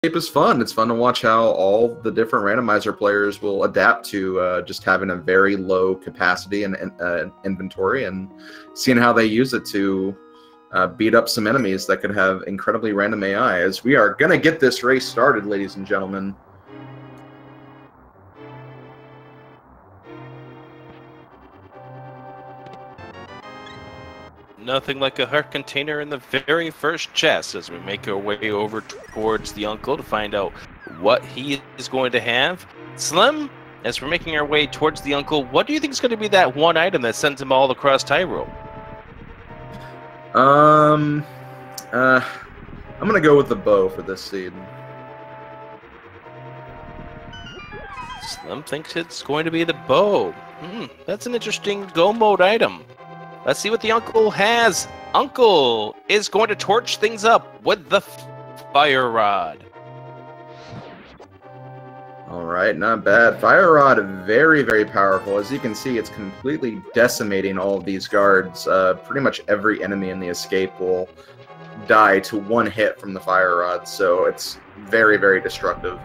is fun. It's fun to watch how all the different randomizer players will adapt to just having a very low capacity and inventory, and seeing how they use it to beat up some enemies that could have incredibly random AI. As we are going to get this race started, ladies and gentlemen. Nothing like a heart container in the very first chest as we make our way over towards the uncle to find out what he is going to have. Slim, as we're making our way towards the uncle, what do you think is going to be that one item that sends him all across Hyrule? I'm going to go with the bow for this seed. Slim thinks it's going to be the bow. That's an interesting go mode item. Let's see what the uncle has. Uncle is going to torch things up with the fire rod. All right, not bad. Fire rod, very, very powerful. As you can see, it's completely decimating all of these guards. Pretty much every enemy in the escape will die to one hit from the fire rod, so it's very, very destructive.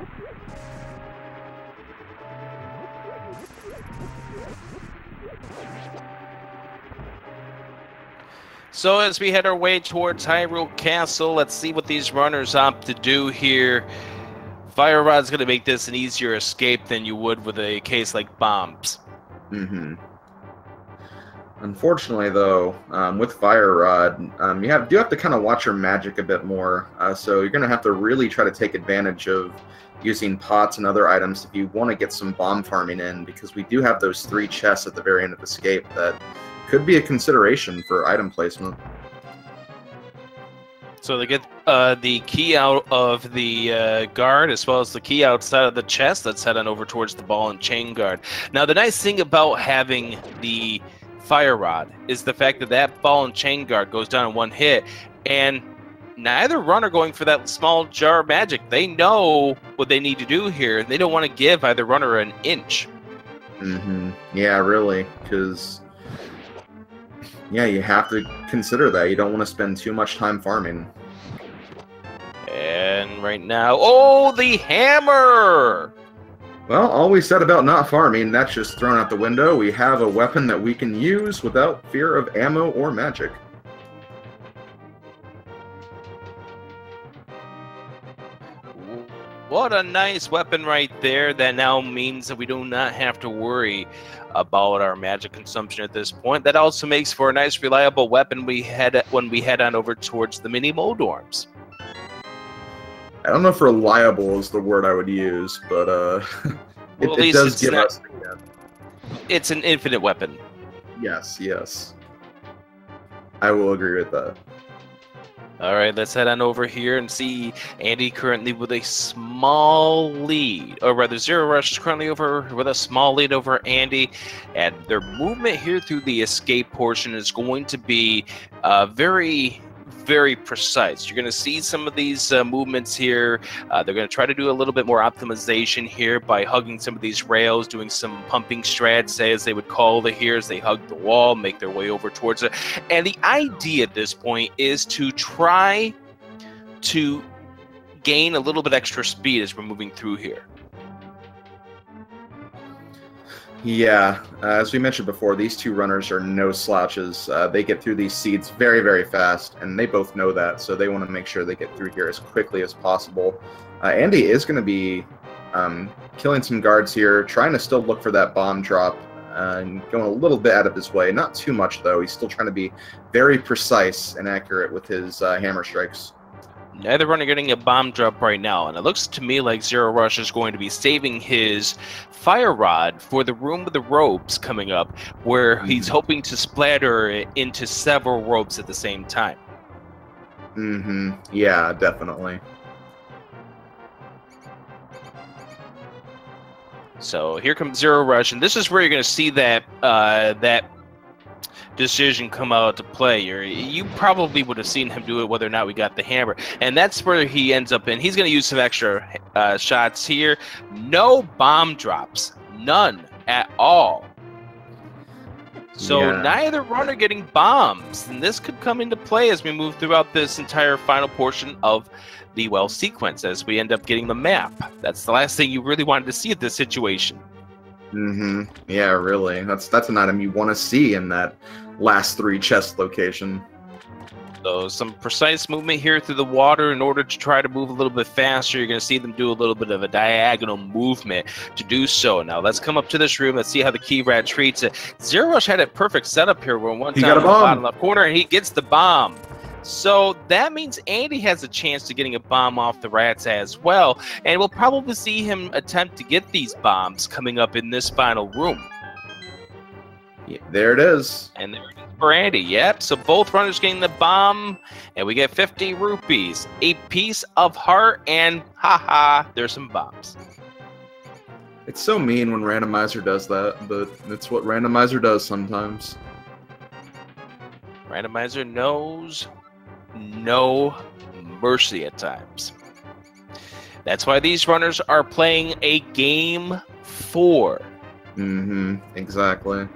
So as we head our way towards Hyrule Castle, let's see what these runners opt to do here. Fire Rod's going to make this an easier escape than you would with a case like bombs. Unfortunately, though, with Fire Rod, you do have to kind of watch your magic a bit more. So you're going to have to really try to take advantage of using pots and other items if you want to get some bomb farming in, because we do have those 3 chests at the very end of Escape that could be a consideration for item placement. So they get the key out of the guard, as well as the key outside of the chest. Let's head on over towards the ball and chain guard. Now, the nice thing about having the fire rod is the fact that that ball and chain guard goes down in one hit, and neither runner going for that small jar of magic. They know what they need to do here, and they don't want to give either runner an inch. Yeah, really, because yeah, you have to consider that. You don't want to spend too much time farming. And right now, oh, the hammer! Well, all we said about not farming, that's just thrown out the window. We have a weapon that we can use without fear of ammo or magic. What a nice weapon right there. That now means that we do not have to worry about our magic consumption at this point. That also makes for a nice, reliable weapon when we head on over towards the mini Moldorms. I don't know if reliable is the word I would use, but it does give us... It's an infinite weapon. Yes, yes. I will agree with that. All right, let's head on over here and see Andy currently with a small lead. Or rather, zer0rush is currently over with a small lead over Andy. And their movement here through the escape portion is going to be very, very precise. You're going to see some of these movements here. They're going to try to do a little bit more optimization here by hugging some of these rails, doing some pumping strats, as they would call it here, as they hug the wall, make their way over towards it. And the idea at this point is to try to gain a little bit extra speed as we're moving through here. Yeah, as we mentioned before, these 2 runners are no slouches. They get through these seeds very, very fast, and they both know that, so they want to make sure they get through here as quickly as possible. Andy is going to be killing some guards here, trying to still look for that bomb drop, and going a little bit out of his way. Not too much, though. He's still trying to be very precise and accurate with his hammer strikes. Neither runner getting a bomb drop right now, and it looks to me like zer0rush is going to be saving his fire rod for the room with the ropes coming up, where he's hoping to splatter it into several ropes at the same time. Yeah, definitely. So here comes zer0rush, and this is where you're going to see that that decision come out to play. You probably would have seen him do it whether or not we got the hammer, and that's where he ends up in. He's going to use some extra shots here. No bomb drops, none at all. So Yeah. neither runner getting bombs, and this could come into play as we move throughout this entire final portion of the sequence, as we end up getting the map. That's the last thing you really wanted to see at this situation. Yeah, really. That's an item you want to see in that last 3 chest location. So some precise movement here through the water in order to try to move a little bit faster. You're going to see them do a little bit of a diagonal movement to do so. Now let's come up to this room. Let's see how the key rat treats it. zer0rush had a perfect setup here where one time in the bottom left corner and he gets the bomb. So that means Andy has a chance to getting a bomb off the rats as well. And we'll probably see him attempt to get these bombs coming up in this final room. Yeah, there it is. And there it is for Andy. Yep. So both runners getting the bomb, and we get 50 rupees, a piece of heart, and haha, there's some bombs. It's so mean when Randomizer does that, but it's what Randomizer does sometimes. Randomizer knows no mercy at times. That's why these runners are playing a game 4. Exactly.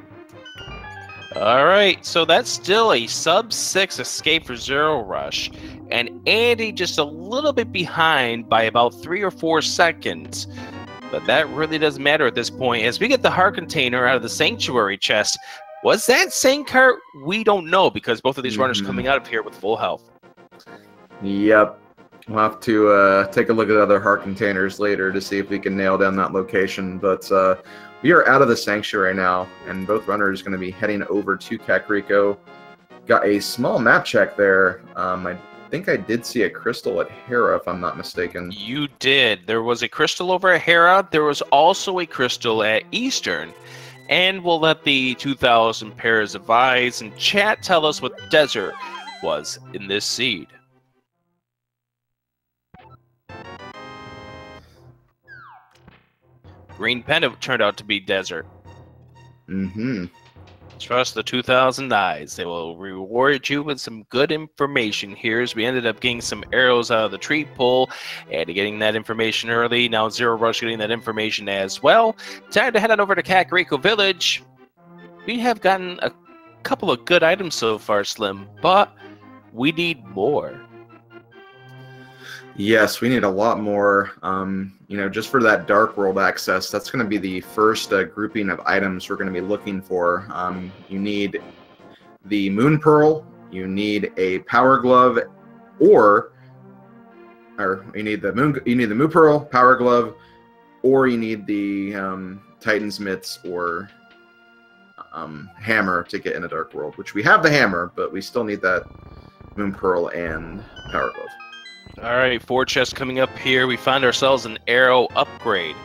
All right, so that's still a sub-6 escape for zer0rush, and Andy just a little bit behind by about 3 or 4 seconds. But that really doesn't matter at this point, as we get the heart container out of the sanctuary chest. Was that same heart? We don't know, because both of these runners coming out of here with full health. Yep. We'll have to take a look at other heart containers later to see if we can nail down that location, but we are out of the sanctuary now, and both runners are going to be heading over to Kakariko. Got a small map check there. I think I did see a crystal at Hera, if I'm not mistaken. You did. There was a crystal over at Hera. There was also a crystal at Eastern. And we'll let the 2,000 pairs of eyes in chat tell us what desert was in this seed. Green Pendant turned out to be desert. Trust the 2,000 eyes. They will reward you with some good information here, as we ended up getting some arrows out of the tree pull and getting that information early. Now zer0rush getting that information as well. Time to head on over to Kakariko Village. We have gotten a couple of good items so far, Slim, but we need more. Yes, we need a lot more, just for that Dark World access. That's going to be the first grouping of items we're going to be looking for. You need the Moon Pearl, you need a Power Glove, or you need the Moon Pearl, Power Glove, or you need the Titan's Mitts or Hammer to get in a Dark World, which we have the Hammer, but we still need that Moon Pearl and Power Glove. All right, 4 chests coming up here. We find ourselves an arrow upgrade,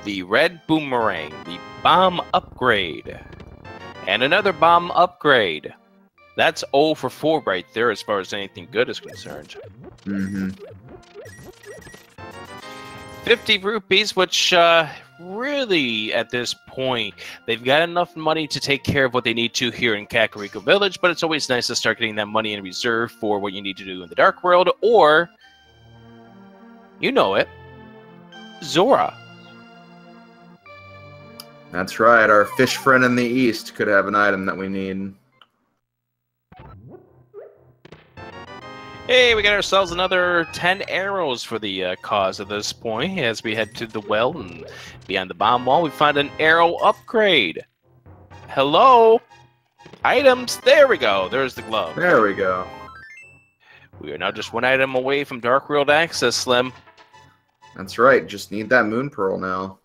the red boomerang, the bomb upgrade, and another bomb upgrade. That's 0 for 4 right there as far as anything good is concerned. 50 rupees, which really, at this point, they've got enough money to take care of what they need to here in Kakariko Village, but it's always nice to start getting that money in reserve for what you need to do in the Dark World, or, you know it, Zora. That's right, our fish friend in the east could have an item that we need. Hey, we got ourselves another 10 arrows for the cause at this point. As we head to the well and beyond the bomb wall, we find an arrow upgrade. Hello? Items? There we go. There's the glove. There we go. We are now just 1 item away from Dark World access, Slim. That's right. Just need that Moon Pearl now.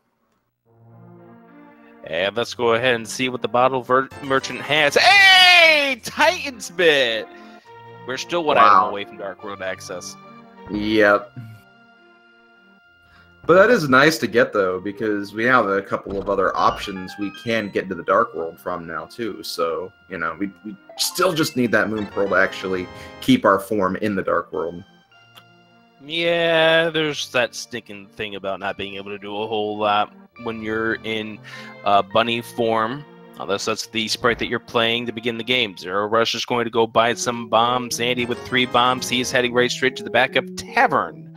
And let's go ahead and see what the bottle merchant has. Hey! Titan's Bit! We're still 1 item away from Dark World access. Yep. But that is nice to get, though, because we have a couple of other options we can get into the Dark World from now, too. So, we still just need that Moon Pearl to actually keep our form in the Dark World. Yeah, there's that stinking thing about not being able to do a whole lot when you're in bunny form. Unless that's the sprite that you're playing to begin the game. zer0rush is going to go buy some bombs. Andy with 3 bombs. He is heading right straight to the backup tavern.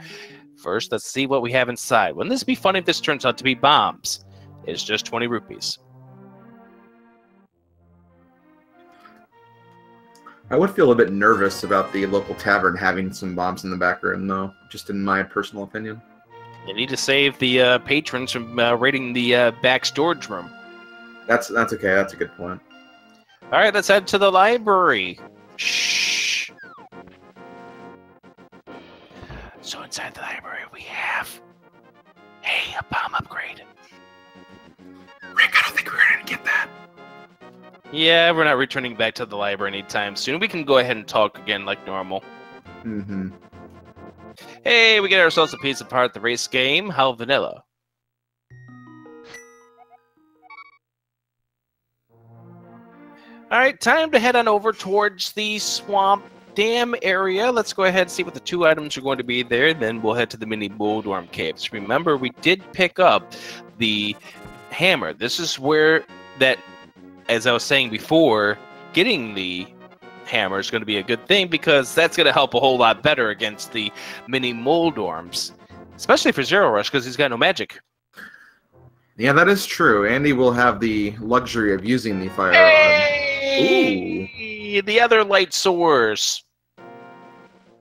First, let's see what we have inside. Wouldn't this be fun if this turns out to be bombs? It's just 20 rupees. I would feel a bit nervous about the local tavern having some bombs in the back room, though, just in my personal opinion. You need to save the patrons from raiding the back storage room. That's okay. That's a good point. All right, let's head to the library. Shh. So inside the library we have a bomb upgrade. Rick, I don't think we're gonna get that. Yeah, we're not returning back to the library anytime soon. We can go ahead and talk again like normal. Mm-hmm. Hey, we get ourselves a piece of part of the race game. How vanilla. Alright, time to head on over towards the Swamp Dam area. Let's go ahead and see what the two items are going to be there. Then we'll head to the mini Bullstorm Caves. Remember, we did pick up the hammer. This is where that, as I was saying before, getting the hammer is going to be a good thing because that's going to help a whole lot better against the mini Moldorms, especially for zer0rush because he's got no magic. Yeah, that is true. Andy will have the luxury of using the fire Hey! Ooh. The other light source.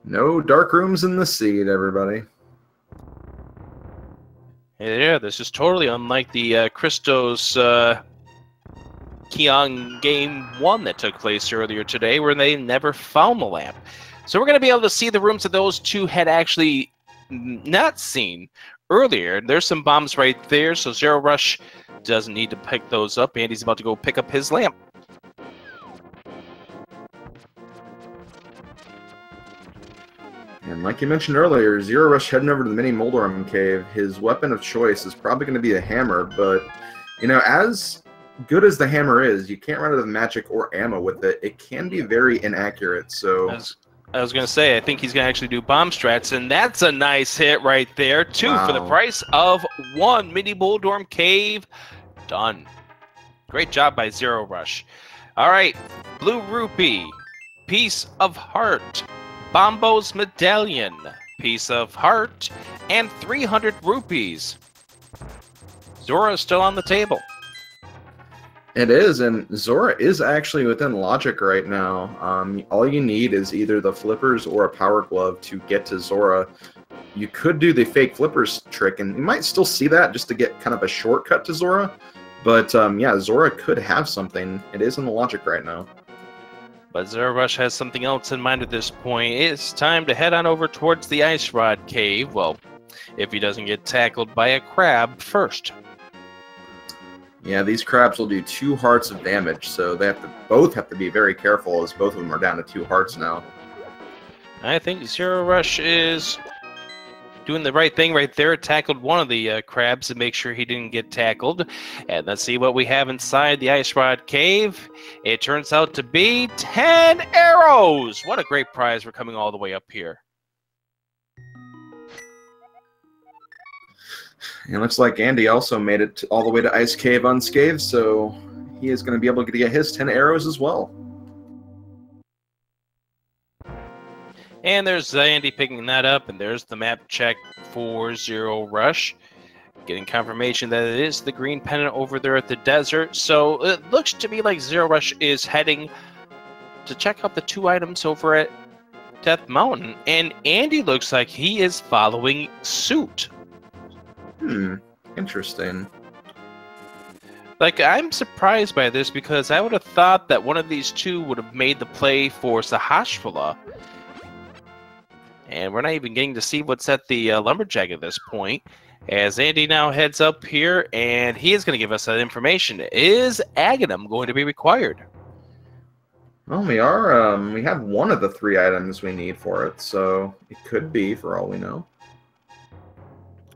No dark rooms in the seed, everybody. Yeah, this is totally unlike the Christos Kion Game 1 that took place earlier today, where they never found the lamp. So we're going to be able to see the rooms that those two had actually not seen earlier. There's some bombs right there, so zer0rush doesn't need to pick those up. Andy's about to go pick up his lamp. And like you mentioned earlier, zer0rush heading over to the mini Moldorm Cave. His weapon of choice is probably going to be the hammer, but, you know, as good as the hammer is, you can't run out of magic or ammo with it. It can be very inaccurate, so... I was going to say, I think he's going to actually do bomb strats, and that's a nice hit right there. Two for the price of one. Mini Bullstorm Cave, done. Great job by zer0rush. All right, Blue Rupee, Piece of Heart, Bombo's Medallion, Piece of Heart, and 300 rupees. Zora is still on the table. It is, and Zora is actually within logic right now. All you need is either the flippers or a power glove to get to Zora. You could do the fake flippers trick, and you might still see that just to get kind of a shortcut to Zora. But yeah, Zora could have something. It is in the logic right now. But zer0rush has something else in mind at this point. It's time to head on over towards the Ice Rod Cave. Well, if he doesn't get tackled by a crab first. Yeah, these crabs will do 2 hearts of damage, so they both have to be very careful, as both of them are down to 2 hearts now. I think zer0rush is doing the right thing right there. Tackled one of the crabs to make sure he didn't get tackled. And let's see what we have inside the Ice Rod Cave. It turns out to be 10 arrows! What a great prize for coming all the way up here. It looks like Andy also made it all the way to Ice Cave unscathed, so he is going to be able to get his 10 arrows as well. And there's Andy picking that up, and there's the map check for zer0rush. Getting confirmation that it is the green pennant over there at the desert. So it looks to me like zer0rush is heading to check out the 2 items over at Death Mountain. And Andy looks like he is following suit. Interesting. Like, I'm surprised by this because I would have thought that one of these two would have made the play for Sahasrahla. And we're not even getting to see what's at the Lumberjack at this point. As Andy now heads up here, and he is going to give us that information. Is Aghanim going to be required? Well, we have one of the 3 items we need for it, so it could be, for all we know.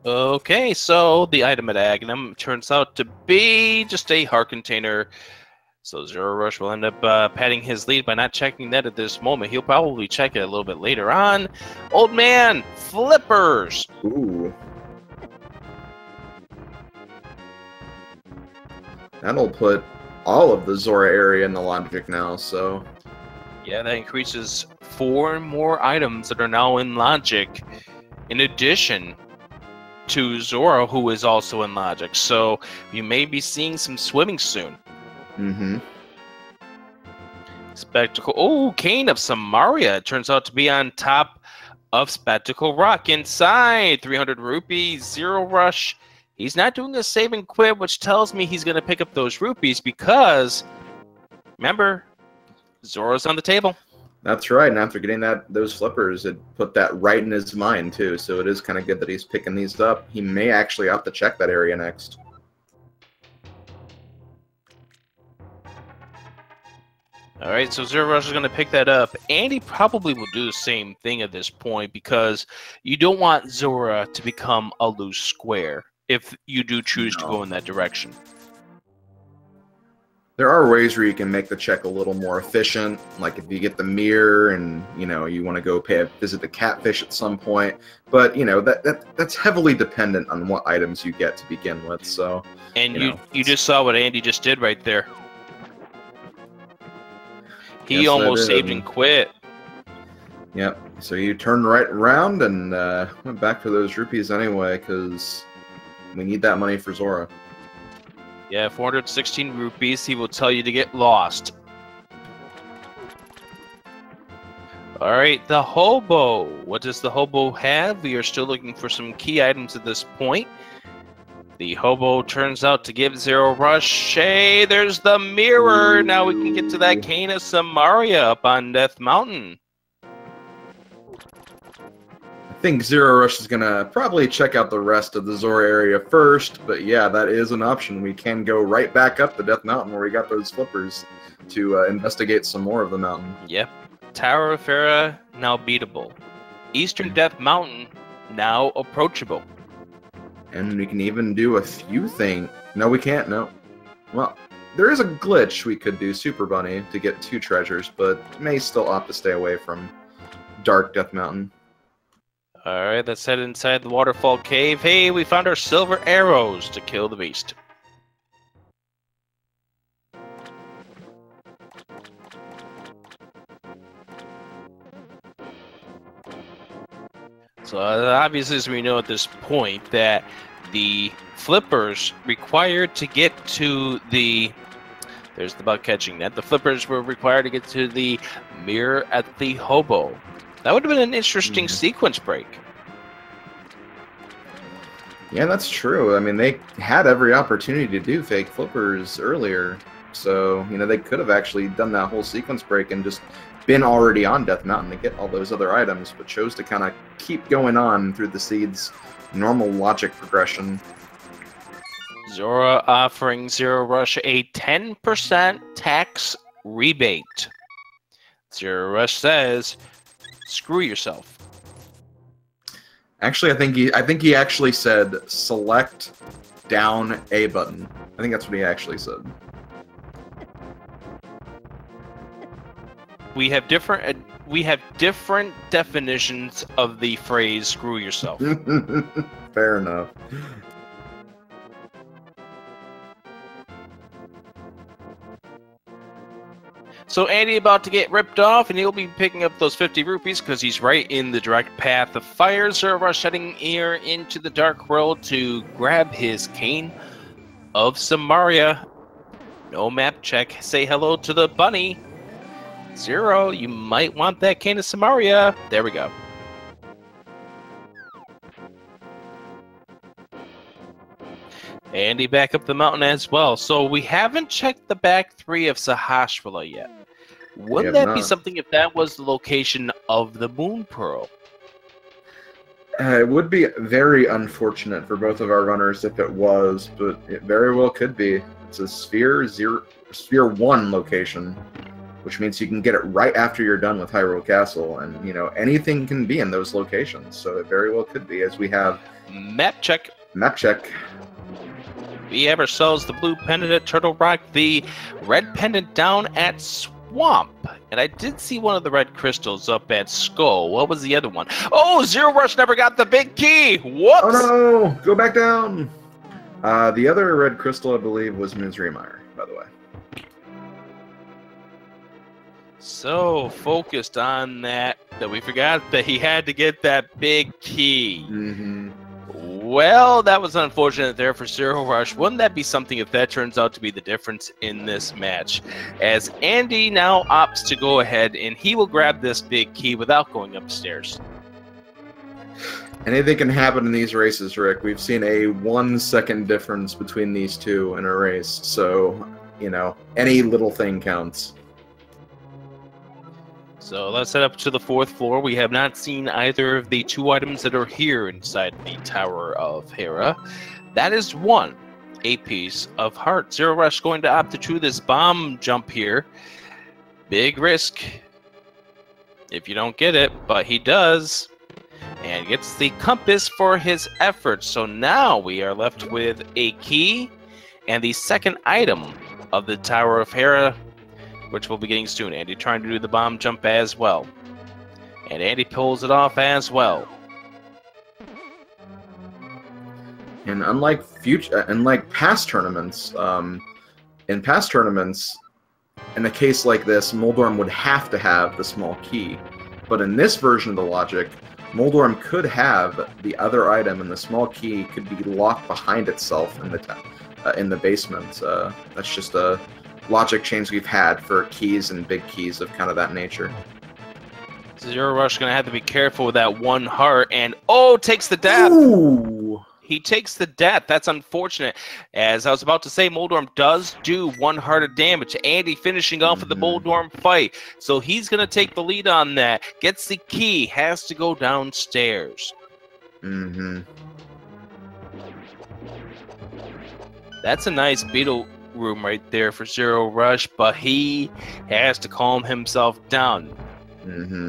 Okay, so the item at Aghanim turns out to be just a heart container. So zer0rush will end up padding his lead by not checking that at this moment. He'll probably check it a little bit later on. Old man, flippers! Ooh. That'll put all of the Zora area in the logic now, so... Yeah, that increases 4 more items that are now in logic, in addition to Zora, who is also in logic. So you may be seeing some swimming soon. Spectacle. Oh, Cane of Samaria turns out to be on top of Spectacle Rock. Inside, 300 rupees, zer0rush. He's not doing a save and quit, which tells me he's going to pick up those rupees because, remember, Zora's on the table. That's right, and after getting those flippers, it put that right in his mind, too, so it is kind of good that he's picking these up. He may actually have to check that area next. All right, so zer0rush is going to pick that up. Andy probably will do the same thing at this point because you don't want Zora to become a loose square if you do choose to go in that direction. There are ways where you can make the check a little more efficient, like if you get the mirror and, you know, you want to go visit the catfish at some point, but, you know, that's heavily dependent on what items you get to begin with, so... And you just saw what Andy just did right there. He almost saved and quit. Yep, so you turned right around and went back for those rupees anyway, because we need that money for Zora. Yeah, 416 rupees. He will tell you to get lost. All right, the hobo. What does the hobo have? We are still looking for some key items at this point. The hobo turns out to give zer0rush. Hey, there's the mirror. Now we can get to that Cane of Samaria up on Death Mountain. I think zer0rush is going to probably check out the rest of the Zora area first, but yeah, that is an option. We can go right back up the Death Mountain where we got those flippers to investigate some more of the mountain. Yep. Tower of Hera, now beatable. Eastern Death Mountain, now approachable. And we can even do a few things. No, we can't, no. Well, there is a glitch we could do, Super Bunny, to get 2 treasures, but may still opt to stay away from Dark Death Mountain. Alright, let's head inside the waterfall cave. Hey, we found our silver arrows to kill the beast. So obviously, as we know at this point, that the flippers required to get to the... There's the bug catching net. The flippers were required to get to the mirror at the hobo. That would have been an interesting sequence break. Yeah, that's true. I mean, they had every opportunity to do fake flippers earlier. So, you know, they could have actually done that whole sequence break and just been already on Death Mountain to get all those other items, but chose to kind of keep going on through the seed's normal logic progression. Zora offering zer0rush a 10% tax rebate. zer0rush says, screw yourself. Actually, I think he actually said select down A button. I think that's what he actually said. We have different definitions of the phrase screw yourself. Fair enough. So Andy about to get ripped off, and he'll be picking up those 50 rupees because he's right in the direct path of fire. zer0rush heading here into the dark world to grab his Cane of Samaria. No map check. Say hello to the bunny. Zero, you might want that Cane of Samaria. There we go. Andy back up the mountain as well. So we haven't checked the back 3 of Sahasrara yet. Wouldn't that be something if that was the location of the Moon Pearl? It would be very unfortunate for both of our runners if it was, but it very well could be. It's a Sphere 1 location, which means you can get it right after you're done with Hyrule Castle, and, you know, anything can be in those locations, so it very well could be, as we have... Map check. Map check. We have ourselves the blue pendant at Turtle Rock, the red pendant down at Swamp. And I did see one of the red crystals up at Skull. What was the other one? Oh, zer0rush never got the big key. Whoops. Oh, no. Go back down. The other red crystal, I believe, was Misery Mire, by the way. So focused on that we forgot that he had to get that big key. Mm-hmm. Well, that was unfortunate there for zer0rush. Wouldn't that be something if that turns out to be the difference in this match? As Andy now opts to go ahead, and he will grab this big key without going upstairs. Anything can happen in these races, Rick. We've seen a 1 second difference between these two in a race. So, you know, any little thing counts. So let's head up to the 4th floor. We have not seen either of the 2 items that are here inside the Tower of Hera. That is 1, a piece of heart. zer0rush going to opt to choose this bomb jump here. Big risk if you don't get it, but he does. And gets the compass for his efforts. So now we are left with a key and the 2nd item of the Tower of Hera, which we'll be getting soon. Andy trying to do the bomb jump as well. And Andy pulls it off as well. And unlike past tournaments, in a case like this, Moldorm would have to have the small key. But in this version of the logic, Moldorm could have the other item, and the small key could be locked behind itself in the basement. That's just a logic change we've had for keys and big keys of kind of that nature. zer0rush gonna have to be careful with that 1 heart, and oh, takes the death. Ooh. He takes the death. That's unfortunate. As I was about to say, Moldorm does do 1 heart of damage. Andy finishing off with the Moldorm fight. So he's going to take the lead on that. Gets the key. Has to go downstairs. That's a nice beetle room right there for zer0rush, but he has to calm himself down.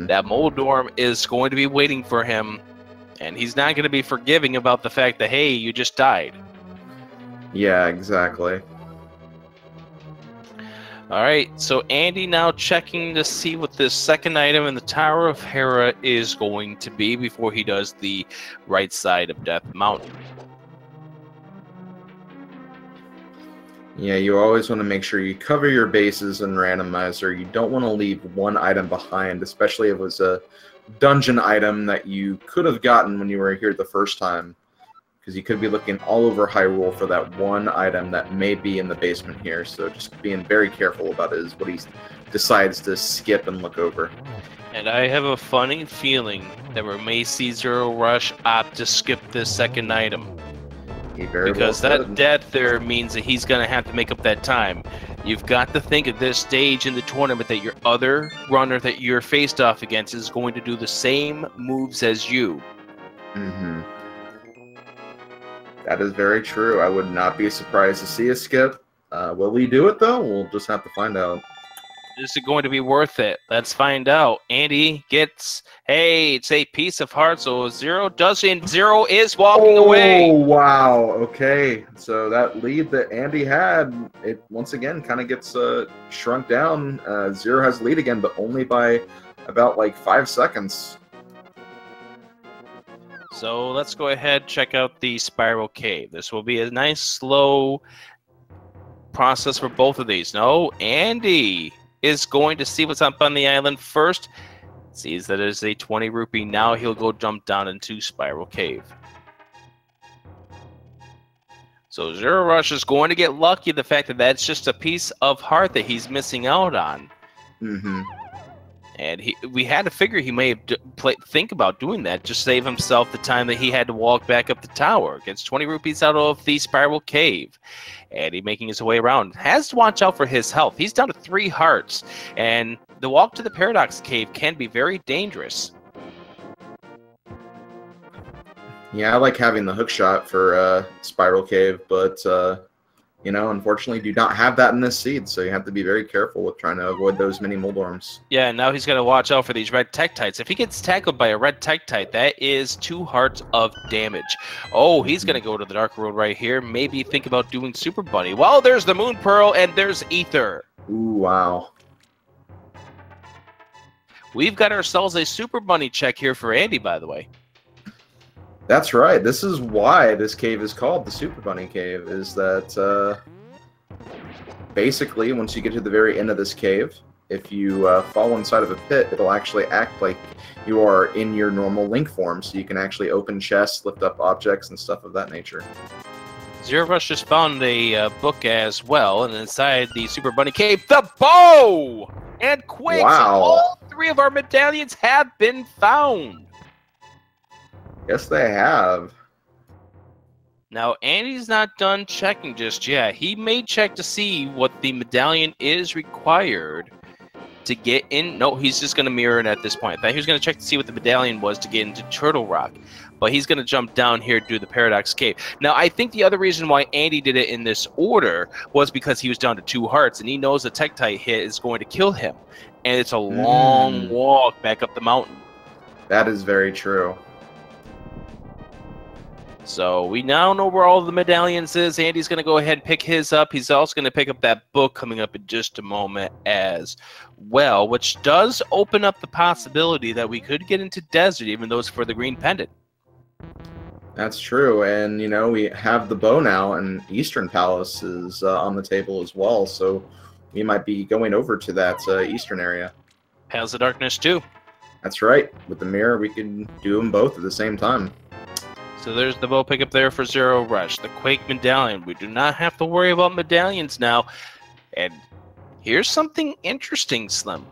That Moldorm is going to be waiting for him. And he's not going to be forgiving about the fact that, hey, you just died. Yeah, exactly. All right, so Andy now checking to see what this 2nd item in the Tower of Hera is going to be before he does the right side of Death Mountain. Yeah, you always want to make sure you cover your bases in Randomizer. You don't want to leave 1 item behind, especially if it was a dungeon item that you could have gotten when you were here the first time, because you could be looking all over Hyrule for that 1 item that may be in the basement here. So just being very careful about it is what he decides to skip and look over. And I have a funny feeling that we may see zer0rush opt to skip this 2nd item. Because that death there means that he's going to have to make up that time. You've got to think at this stage in the tournament that your other runner that you're faced off against is going to do the same moves as you. That is very true. I would not be surprised to see a skip. Will he do it, though? We'll just have to find out. Is it going to be worth it? Let's find out. Andy gets, hey, it's a piece of heart, so 0 does, and 0 is walking away. Oh, wow. Okay. So that lead that Andy had, it once again kind of gets shrunk down. 0 has lead again, but only by about like 5 seconds. So let's go ahead check out the Spiral Cave. This will be a nice, slow process for both of these. No, Andy is going to see what's up on the island first. Sees that there's a 20 rupee. Now he'll go jump down into Spiral Cave. So zer0rush is going to get lucky the fact that that's just a piece of heart that he's missing out on. And we had to figure he may have think about doing that, just save himself the time that he had to walk back up the tower. Gets 20 rupees out of the Spiral Cave. And he making his way around. Has to watch out for his health. He's down to 3 hearts. And the walk to the Paradox Cave can be very dangerous. Yeah, I like having the hook shot for Spiral Cave, but you know, unfortunately do not have that in this seed, so you have to be very careful with trying to avoid those mini Moldorms. Yeah, and now he's got to watch out for these red Tektites. If he gets tackled by a red Tektite, that is 2 hearts of damage. Oh, he's going to go to the Dark Road right here. Maybe think about doing Super Bunny. Well, there's the Moon Pearl, and there's Ether. Ooh, wow. We've got ourselves a Super Bunny check here for Andy, by the way. That's right. This is why this cave is called the Super Bunny Cave, is that basically once you get to the very end of this cave, if you fall inside of a pit, it'll actually act like you are in your normal Link form, so you can actually open chests, lift up objects, and stuff of that nature. zer0rush just found a book as well, and inside the Super Bunny Cave, the bow and Quakes. Wow. All 3 of our medallions have been found. Yes, they have. Now, Andy's not done checking just yet. He may check to see what the medallion is required to get in. No, he's just going to mirror it at this point. I thought he was going to check to see what the medallion was to get into Turtle Rock. But he's going to jump down here to do the Paradox Cave. Now, I think the other reason why Andy did it in this order was because he was down to 2 hearts, and he knows a Tektite hit is going to kill him. And it's a long walk back up the mountain. That is very true. So we now know where all the medallions is. Andy's going to go ahead and pick his up. He's also going to pick up that book coming up in just a moment as well, which does open up the possibility that we could get into Desert, even though it's for the green pendant. That's true, and you know, we have the bow now, and Eastern Palace is on the table as well, so we might be going over to that eastern area. Palace of Darkness too. That's right. With the mirror, we can do them both at the same time. So there's the bow pickup there for zer0rush, the Quake medallion. We do not have to worry about medallions now. And here's something interesting, Slim.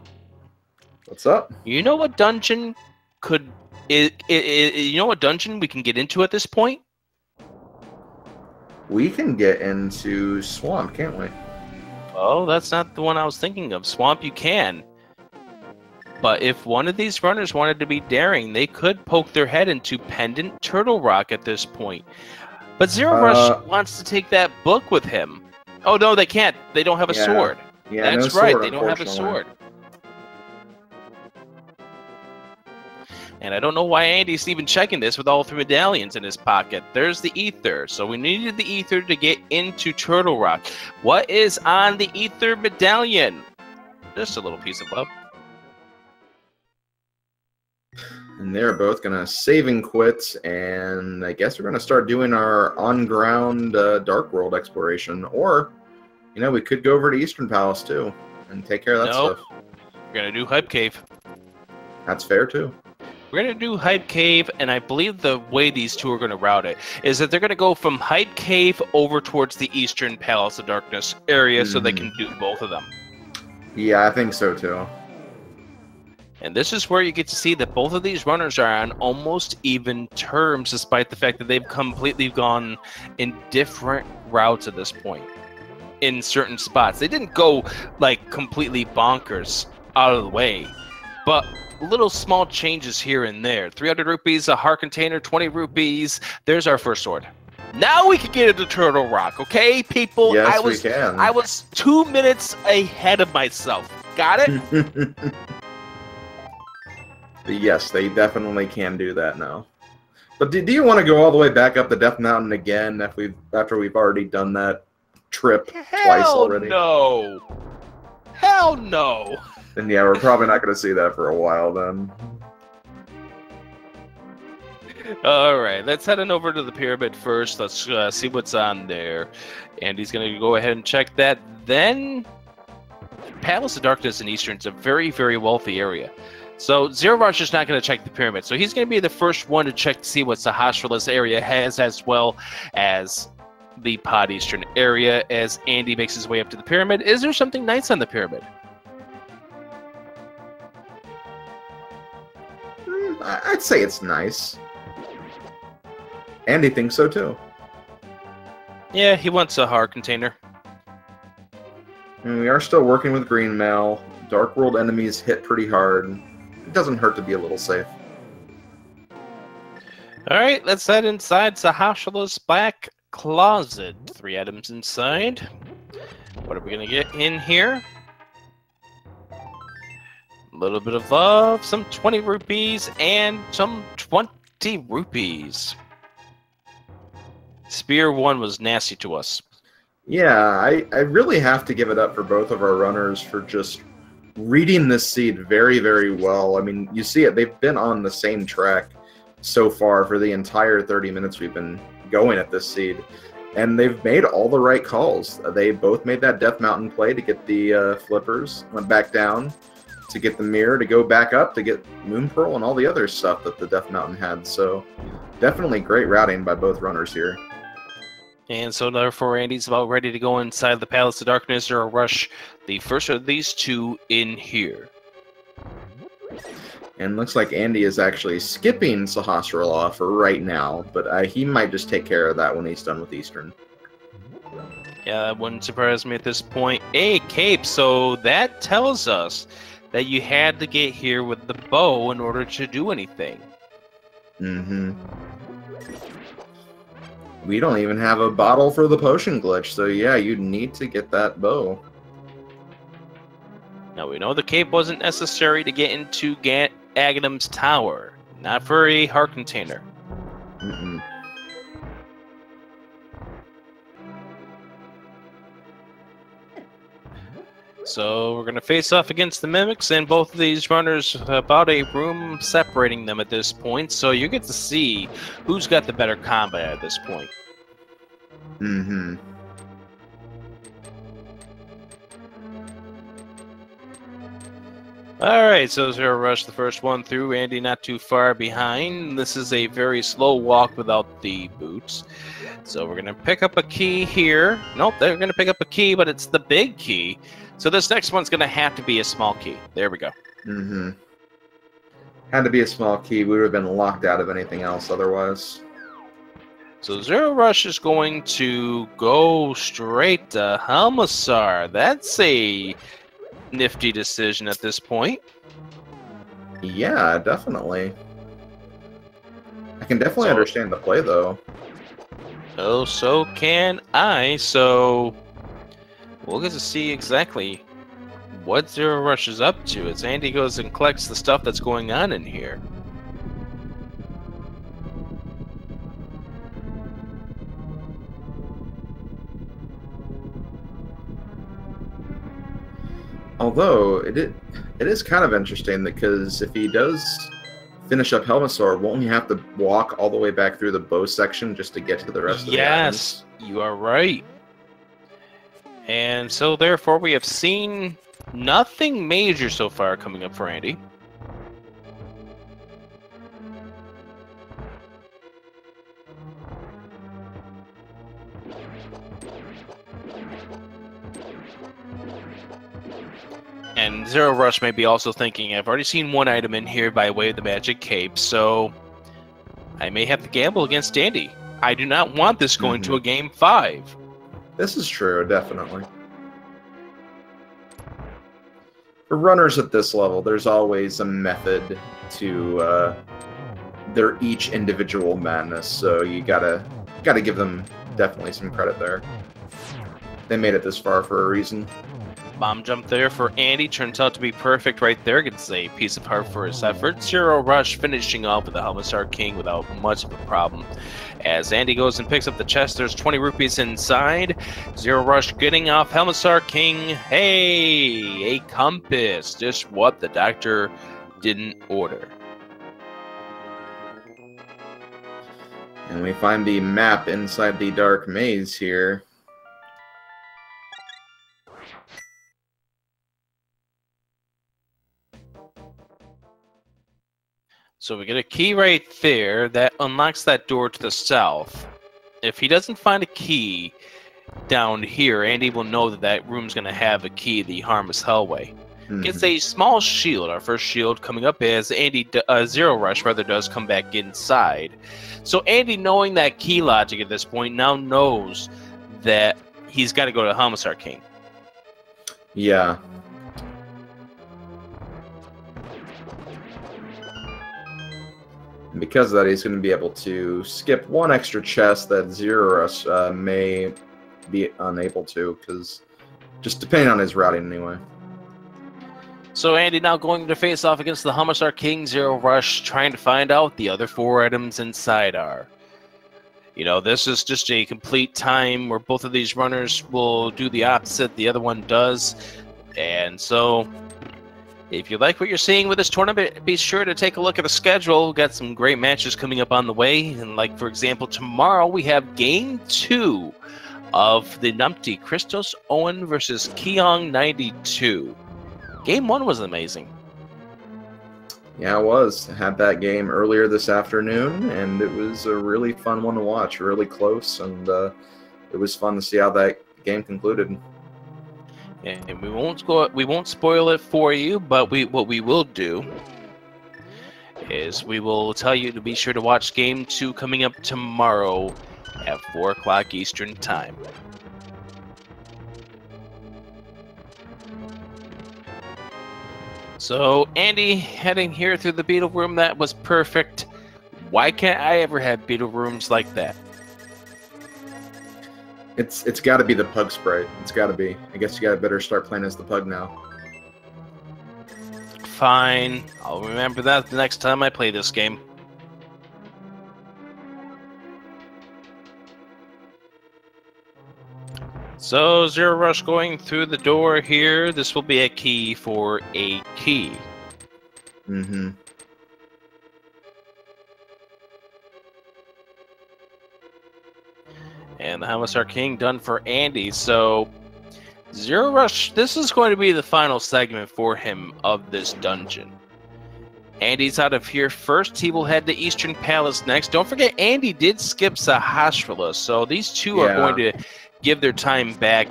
What's up? You know what dungeon could... you know what dungeon we can get into at this point? We can get into Swamp, can't we? Oh, that's not the one I was thinking of. Swamp you can. But if one of these runners wanted to be daring, they could poke their head into Pendant Turtle Rock at this point. But zer0rush wants to take that book with him. Oh, no, they can't. They don't have a sword. Yeah, that's no right. sword, They don't have a sword. And I don't know why Andy's even checking this with all 3 medallions in his pocket. There's the ether. So we needed the ether to get into Turtle Rock. What is on the ether medallion? Just a little piece of love. And they're both going to save and quit, and I guess we're going to start doing our on-ground Dark World exploration. Or, you know, we could go over to Eastern Palace, too, and take care of that stuff. We're going to do Hype Cave. That's fair, too. We're going to do Hype Cave, and I believe the way these 2 are going to route it is that they're going to go from Hype Cave over towards the Eastern Palace of Darkness area so they can do both of them. Yeah, I think so, too. And this is where you get to see that both of these runners are on almost even terms, despite the fact that they've completely gone in different routes at this point in certain spots. They didn't go, like, completely bonkers out of the way, but little small changes here and there. 300 rupees, a heart container, 20 rupees. There's our first sword. Now we can get into Turtle Rock, okay, people? Yes, we can. I was 2 minutes ahead of myself. Got it? Yes, they definitely can do that now. But do you want to go all the way back up the Death Mountain again after we've already done that trip twice already? No. Hell no. Then yeah, we're probably not going to see that for a while then. All right, let's head on over to the pyramid first. Let's see what's on there. Andy's going to go ahead and check that. Then, Palace of Darkness in Eastern is a very, very wealthy area. So zer0rush is not going to check the pyramid. So he's going to be the first one to check to see what Sahasrah's area has, as well as the Pod Eastern area, as Andy makes his way up to the pyramid. Is there something nice on the pyramid? I'd say it's nice. Andy thinks so too. Yeah, he wants a heart container. And we are still working with Green Mail. Dark World enemies hit pretty hard. It doesn't hurt to be a little safe. All right, let's head inside Sahasrah's back closet. 3 items inside. What are we going to get in here? A little bit of love, some 20 rupees, and some 20 rupees. Spear 1 was nasty to us. Yeah, I really have to give it up for both of our runners for just reading this seed very, very well. I mean, you see it. They've been on the same track so far for the entire 30 minutes we've been going at this seed. And they've made all the right calls. They both made that Death Mountain play to get the flippers, went back down to get the mirror, to go back up to get Moon Pearl and all the other stuff that the Death Mountain had. So definitely great routing by both runners here. And so therefore Andy's about ready to go inside the Palace of Darkness or rush the first of these two in here. And looks like Andy is actually skipping Sahasrara for right now, but he might just take care of that when he's done with Eastern. Yeah, that wouldn't surprise me at this point. A cape, so that tells us that you had to get here with the bow in order to do anything. Mm-hmm. We don't even have a bottle for the potion glitch, so yeah, you'd need to get that bow. Now, we know the cape wasn't necessary to get into Aghanim's tower. Not for a heart container. Mm-mm. So we're going to face off against the Mimics, and both of these runners about a room separating them at this point. So you get to see who's got the better combat at this point. Mm-hmm. Alright, so zer0rush, the first one through. Andy not too far behind. This is a very slow walk without the boots. So we're going to pick up a key here. Nope, they're going to pick up a key, but it's the big key. So this next one's going to have to be a small key. There we go. Mm-hmm. Had to be a small key. We would have been locked out of anything else otherwise. So zer0rush is going to go straight to Helmassar. That's a nifty decision at this point. Yeah, definitely. I can definitely understand the play, though. Oh, so can I. So we'll get to see exactly what zer0rush is up to as Andy goes and collects the stuff that's going on in here. Although, it is kind of interesting because if he does finish up Helmassar, won't he have to walk all the way back through the bow section just to get to the rest of the items? Yes, you are right. And so therefore we have seen nothing major so far coming up for Andy. And zer0rush may be also thinking, I've already seen one item in here by way of the magic cape, so I may have to gamble against Andy. I do not want this going to a game 5. This is true, definitely. For runners at this level, there's always a method to their each individual madness, so you gotta give them definitely some credit there. They made it this far for a reason. Bomb jump there for Andy. Turns out to be perfect right there. Gets a piece of heart for his effort. zer0rush finishing off with the Helmassar King without much of a problem. As Andy goes and picks up the chest, there's 20 rupees inside. zer0rush getting off Helmassar King. Hey, a compass. Just what the doctor didn't order. And we find the map inside the dark maze here. So we get a key right there that unlocks that door to the south. If he doesn't find a key down here, Andy will know that that room's going to have a key, the Harmless Hellway. Gets a small shield, our first shield coming up as zer0rush rather does come back inside. So Andy, knowing that key logic at this point, now knows that he's got to go to Helmassar King. Yeah. And because of that, he's going to be able to skip one extra chest that zer0rush may be unable to, because just depending on his routing anyway. So Andy now going to face off against the Helmassar King, zer0rush, trying to find out the other 4 items inside are. You know, this is just a complete time where both of these runners will do the opposite the other one does. And so If you like what you're seeing with this tournament, be sure to take a look at the schedule. We've got some great matches coming up on the way. And like, for example, tomorrow we have Game 2 of the Numpty Christos Owen versus Keong 92. Game 1 was amazing. Yeah, it was. I had that game earlier this afternoon, and it was a really fun one to watch. Really close, and it was fun to see how that game concluded. And we won't spoil it for you, but what we will do is we will tell you to be sure to watch Game 2 coming up tomorrow at 4 o'clock Eastern Time. So, Andy, heading here through the beetle room, that was perfect. Why can't I ever have beetle rooms like that? It's got to be the pug sprite. It's got to be. I guess you got to better start playing as the pug now. Fine. I'll remember that the next time I play this game. So, zer0rush going through the door here. This will be a key for a key. Mm-hmm. And the Homicide King done for Andy. So, zer0rush, this is going to be the final segment for him of this dungeon. Andy's out of here first. He will head to Eastern Palace next. Don't forget, Andy did skip Sahasrahla, so these two are going to give their time back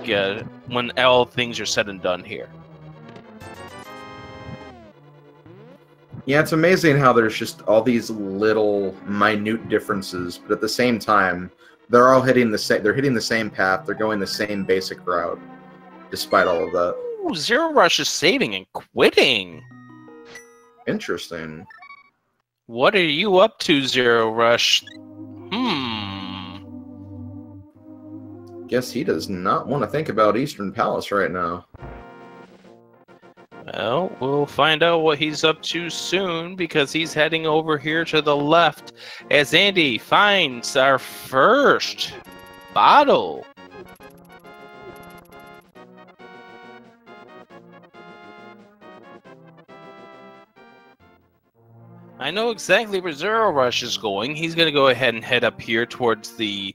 when all things are said and done here. Yeah, it's amazing how there's just all these little minute differences, but at the same time, they're all hitting the same. They're hitting the same path. They're going the same basic route, despite all of that. Ooh, zer0rush is saving and quitting. Interesting. What are you up to, zer0rush? Guess he does not want to think about Eastern Palace right now. Well, we'll find out what he's up to soon, because he's heading over here to the left as Andy finds our first bottle. I know exactly where zer0rush is going. He's going to go ahead and head up here towards the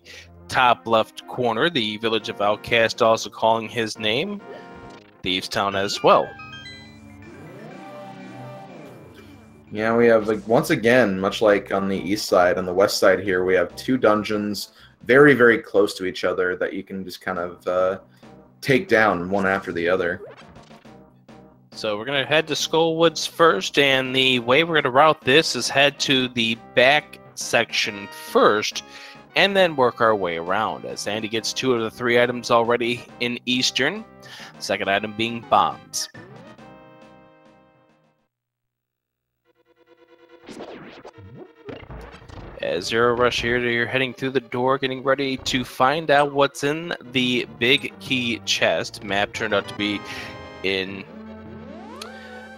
top left corner, the village of Outcast, also calling his name Thieves Town as well. Yeah, we have, like, once again, much like on the east side, on the west side here, we have two dungeons very, very close to each other that you can just kind of take down one after the other. So we're going to head to Skullwoods first, and the way we're going to route this is head to the back section first, and then work our way around, as Andy gets 2 of the 3 items already in Eastern, second item being bombs. As zer0rush here, you're heading through the door, getting ready to find out what's in the big key chest. Map turned out to be in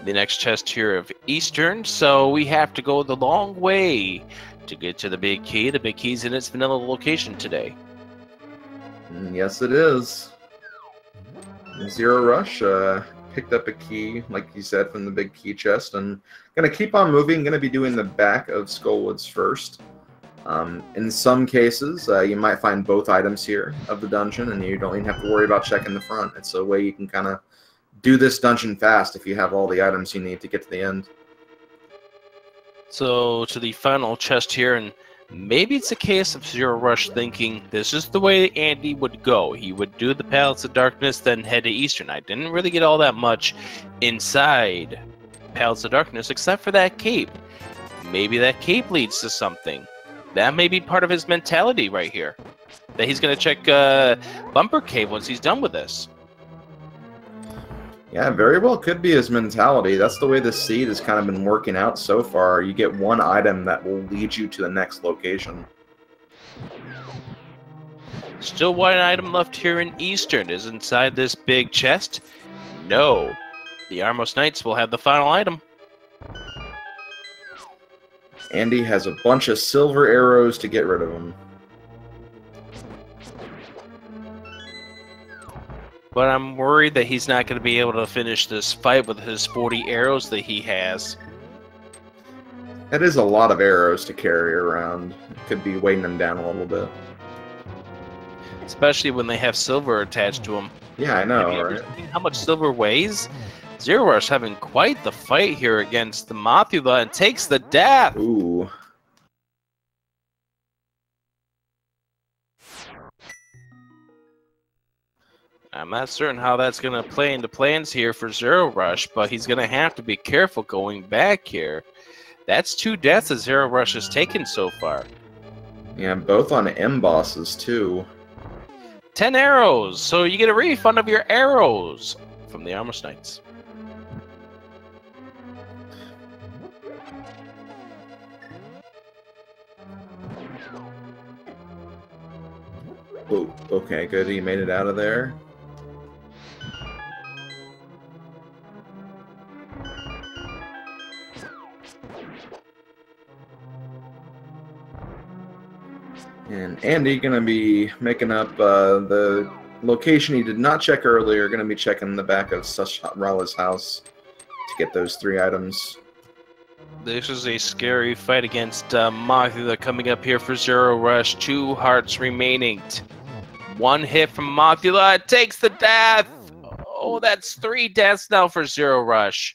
the next chest here of Eastern, so we have to go the long way to get to the big key. The big key's in its vanilla location today. Yes, it is. zer0rush picked up a key, like you said, from the big key chest, and gonna keep on moving. Gonna be doing the back of Skullwoods first. In some cases, you might find both items here of the dungeon, and you don't even have to worry about checking the front. It's a way you can kind of do this dungeon fast if you have all the items you need to get to the end. So to the final chest here, and maybe it's a case of zer0rush thinking this is the way Andy would go. He would do the Palace of Darkness, then head to Eastern. I didn't really get all that much inside Palace of Darkness, except for that cape. Maybe that cape leads to something. That may be part of his mentality right here. That he's going to check Bumper Cave once he's done with this. Yeah, very well could be his mentality. That's the way this seed has kind of been working out so far. You get one item that will lead you to the next location. Still one item left here in Eastern. Is inside this big chest? No. The Armos Knights will have the final item. Andy has a bunch of silver arrows to get rid of them. but I'm worried that he's not going to be able to finish this fight with his 40 arrows that he has. That is a lot of arrows to carry around. It could be weighing them down a little bit. Especially when they have silver attached to them. Yeah, I know, Have you ever right? seen how much silver weighs? zer0rush having quite the fight here against the Mothula and takes the death. Ooh. I'm not certain how that's going to play into plans here for zer0rush, but he's going to have to be careful going back here. That's 2 deaths that zer0rush has taken so far. Yeah, both on M bosses, too. 10 arrows, so you get a refund of your arrows from the Armor Knights. Oh, okay, good. He made it out of there. And Andy gonna be making up the location he did not check earlier. Gonna be checking the back of Rala's house to get those 3 items. This is a scary fight against Mothula coming up here for zer0rush. 2 hearts remaining. 1 hit from Mothula. It takes the death. Oh, that's 3 deaths now for zer0rush.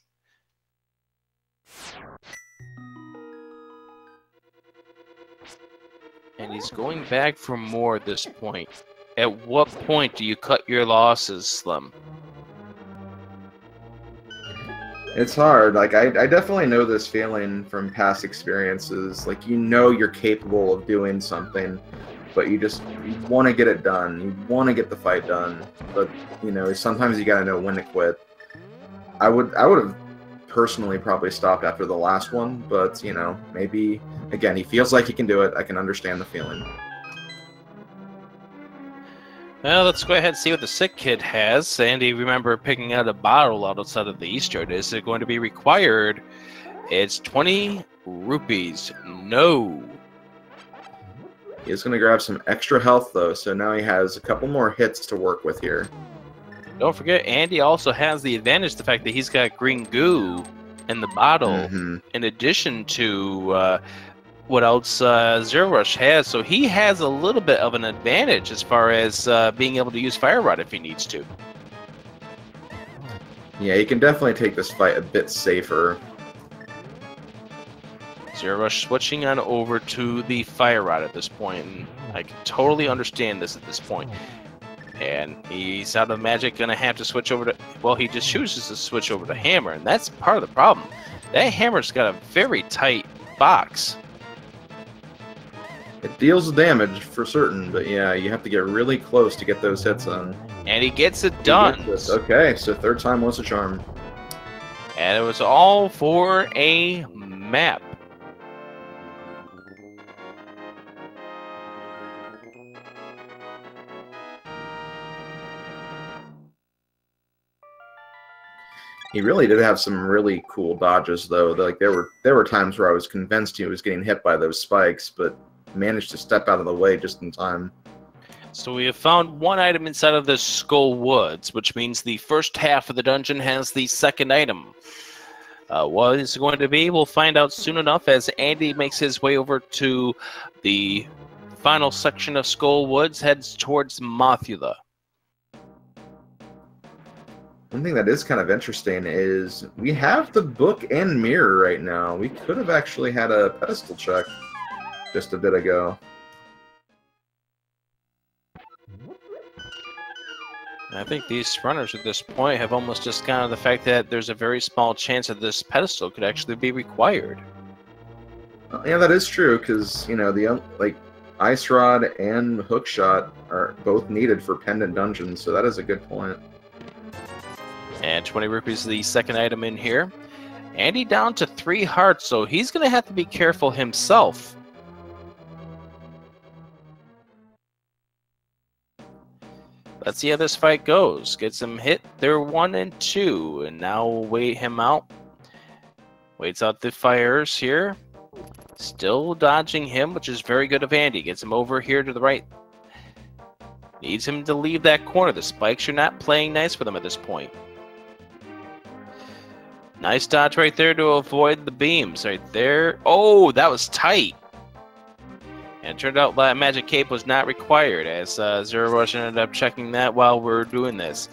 And he's going back for more at this point. At what point do you cut your losses, Slim? It's hard. Like, I definitely know this feeling from past experiences. Like, you know you're capable of doing something, but you want to get it done. You want to get the fight done. But, you know, sometimes you got to know when to quit. I would have personally probably stopped after the last one, but, you know, maybe, again, he feels like he can do it. I can understand the feeling. Well, let's go ahead and see what the sick kid has. Andy, remember picking out a bottle outside of the Easter egg. Is it going to be required? It's 20 rupees. No. He's going to grab some extra health, though, so now he has a couple more hits to work with here. Don't forget, Andy also has the advantage, the fact that he's got green goo in the bottle, in addition to what else zer0rush has. So he has a little bit of an advantage as far as being able to use Fire Rod if he needs to. Yeah, he can definitely take this fight a bit safer. zer0rush switching on over to the Fire Rod at this point, and I can totally understand this at this point. And he's out of magic, gonna have to switch over to, well, he just chooses to switch over to hammer, and that's part of the problem. That hammer's got a very tight box. It deals damage for certain, but yeah, you have to get really close to get those hits on. And he gets it done. Okay, so 3rd time was a charm. And it was all for a map. He really did have some really cool dodges, though. Like there were times where I was convinced he was getting hit by those spikes, but managed to step out of the way just in time. So we have found 1 item inside of the Skull Woods, which means the first half of the dungeon has the 2nd item. What it's going to be, we'll find out soon enough as Andy makes his way over to the final section of Skull Woods, heads towards Mothula. One thing that is kind of interesting is we have the book and mirror right now. We could have actually had a pedestal check just a bit ago. I think these runners at this point have almost discounted the fact that there's a very small chance that this pedestal could actually be required. Yeah, that is true, because, you know, the Ice Rod and Hook Shot are both needed for pendant dungeons, so that is a good point. And 20 rupees is the 2nd item in here. Andy down to 3 hearts, so he's going to have to be careful himself. Let's see how this fight goes. Gets him hit. They're 1 and 2, and now we'll wait him out. Waits out the fires here. Still dodging him, which is very good of Andy. Gets him over here to the right. Needs him to leave that corner. The spikes are not playing nice for them at this point. Nice dodge right there to avoid the beams right there. Oh, that was tight. And it turned out that Magic Cape was not required, as zer0rush ended up checking that while we're doing this.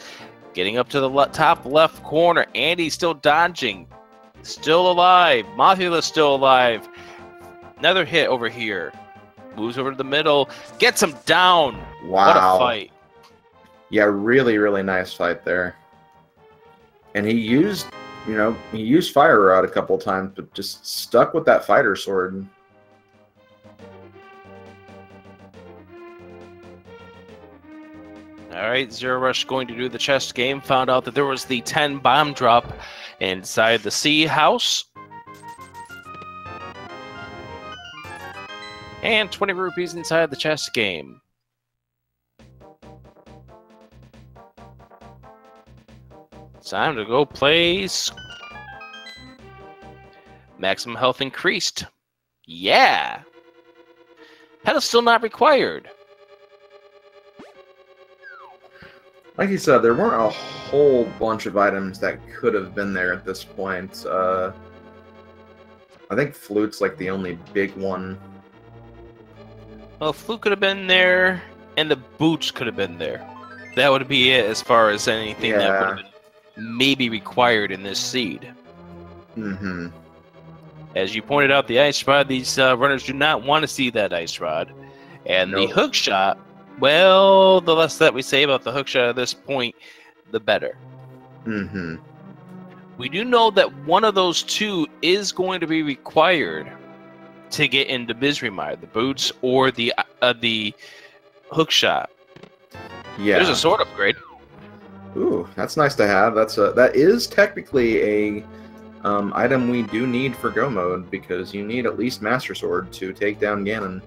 Getting up to the top left corner. Andy's still dodging. Still alive. Mothula's still alive. Another hit over here. Moves over to the middle. Gets him down. Wow. What a fight. Yeah, really, really nice fight there. And he used, he used Fire Rod a couple times, but just stuck with that fighter sword. All right, zer0rush going to do the chest game. Found out that there was the 10 bomb drop inside the sea house. And 20 rupees inside the chest game. Time to go play. Maximum health increased. Yeah. Pedal still not required. Like you said, there weren't a whole bunch of items that could have been there at this point. I think Flute's like the only big one. Well, Flute could have been there, and the boots could have been there. That would be it as far as anything that would have been maybe required in this seed. Mm-hmm. As you pointed out, the ice rod, these runners do not want to see that ice rod. And the hook shot, well, the less that we say about the hook shot at this point, the better. Mm-hmm. We do know that one of those two is going to be required to get into Bisrimar, the boots or the hook shot. Yeah. There's a sword upgrade. Ooh, that's nice to have. That is technically a item we do need for Go mode, because you need at least Master Sword to take down Ganon.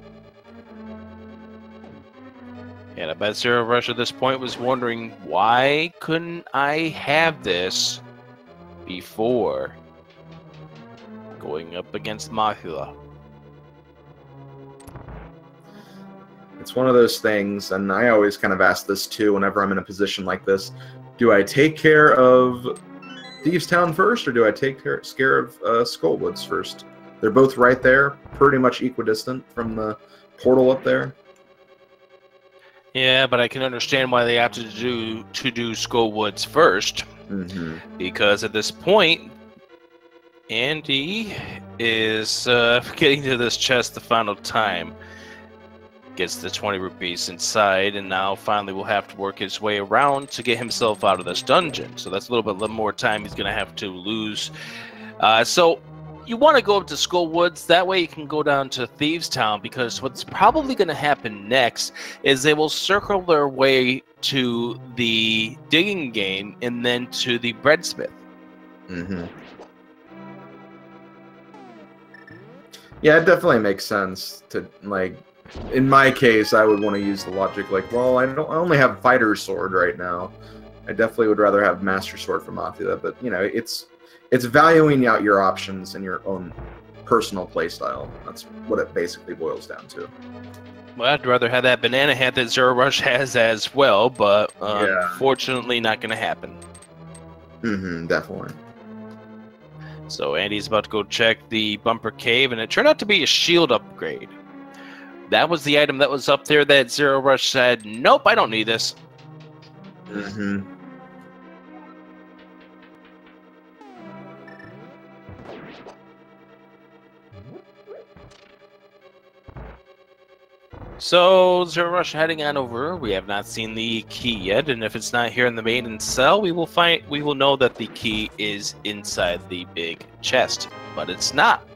And I bet zer0rush at this point was wondering, why couldn't I have this before going up against Mothula? It's one of those things, and I always kind of ask this too whenever I'm in a position like this. Do I take care of Thieves Town first, or do I take care of Skullwoods first? They're both right there, pretty much equidistant from the portal up there. Yeah, but I can understand why they have to do Skullwoods first. Mm-hmm. Because at this point, Andy is getting to this chest the final time. Gets the 20 rupees inside, and now finally will have to work his way around to get himself out of this dungeon. So that's a little bit more time he's going to have to lose. So you want to go up to Skullwoods. That way you can go down to Thieves Town, because what's probably going to happen next is they will circle their way to the digging game and then to the breadsmith. Mm-hmm. Yeah, it definitely makes sense to, like, in my case, I would want to use the logic like, well, I only have Fighter Sword right now. I definitely would rather have Master Sword for Mothula, but it's valuing out your options and your own personal playstyle. That's what it basically boils down to. Well, I'd rather have that banana hat that zer0rush has as well, but unfortunately not going to happen. Mm-hmm, definitely. So Andy's about to go check the bumper cave, and it turned out to be a shield upgrade. That was the item that was up there that zer0rush said, nope, I don't need this. Mm-hmm. So zer0rush heading on over. We have not seen the key yet, and if it's not here in the maiden cell, we will know that the key is inside the big chest, but it's not.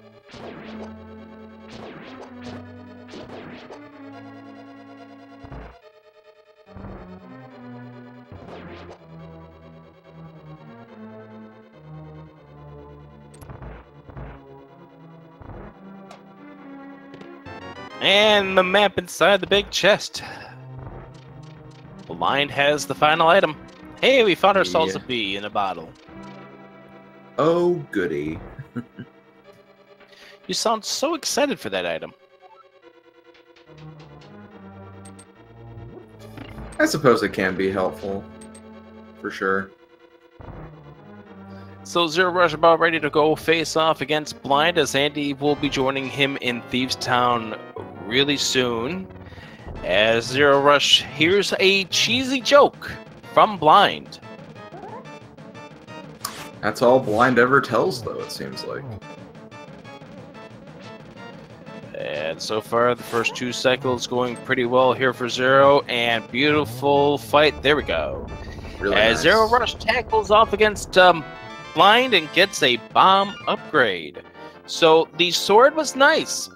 And the map inside the big chest. The line has the final item. Hey, we found ourselves a bee in a bottle. Oh, goody. You sound so excited for that item. I suppose it can be helpful, for sure. So zer0rush about ready to go face off against Blind, as Andy will be joining him in Thieves Town really soon. As zer0rush hears a cheesy joke from Blind. That's all Blind ever tells, though, it seems like. And so far, the first 2 cycles going pretty well here for Zero, and beautiful fight. There we go. Really As nice. zer0rush tackles off against Blind and gets a bomb upgrade. So the sword was nice.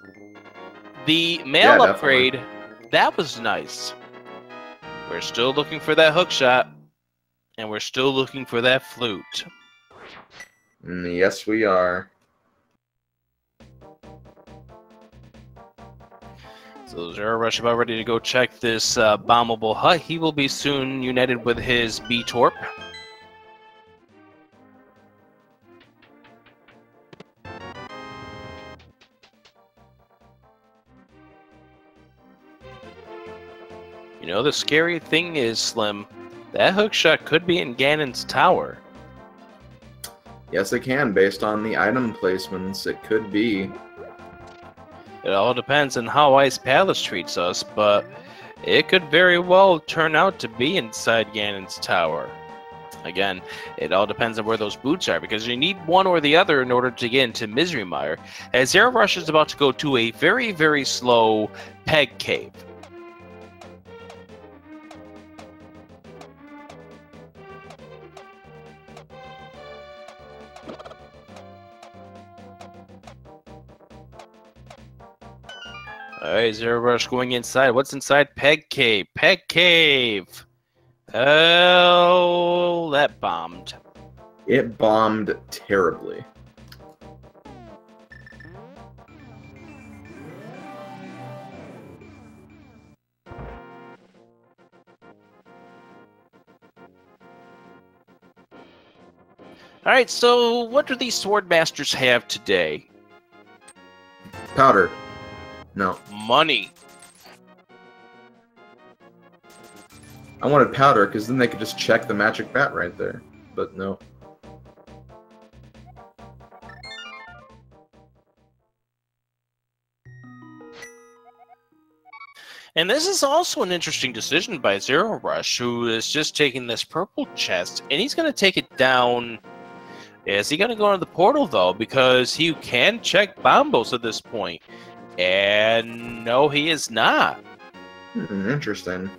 The mail upgrade, that was nice. We're still looking for that hook shot, and we're still looking for that flute. Yes, we are. So zer0rush about ready to go check this bombable hut. He will be soon united with his B-Torp. You know, the scary thing is, Slim, that hookshot could be in Ganon's tower. Yes, it can, based on the item placements. It could be. It all depends on how Ice Palace treats us, but it could very well turn out to be inside Ganon's tower. Again, it all depends on where those boots are, because you need one or the other in order to get into Misery Mire, as zer0rush is about to go to a very, very slow peg cave. Alright, zer0rush going inside. What's inside Peg Cave? Peg Cave! Oh, that bombed. It bombed terribly. Alright, so what do these sword masters have today? Powder. No. Money. I wanted powder, because then they could just check the magic bat right there. But no. And this is also an interesting decision by zer0rush, who is just taking this purple chest, and he's going to take it down. Is he going to go into the portal, though? Because he can check bombos at this point. And no, he is not. Interesting.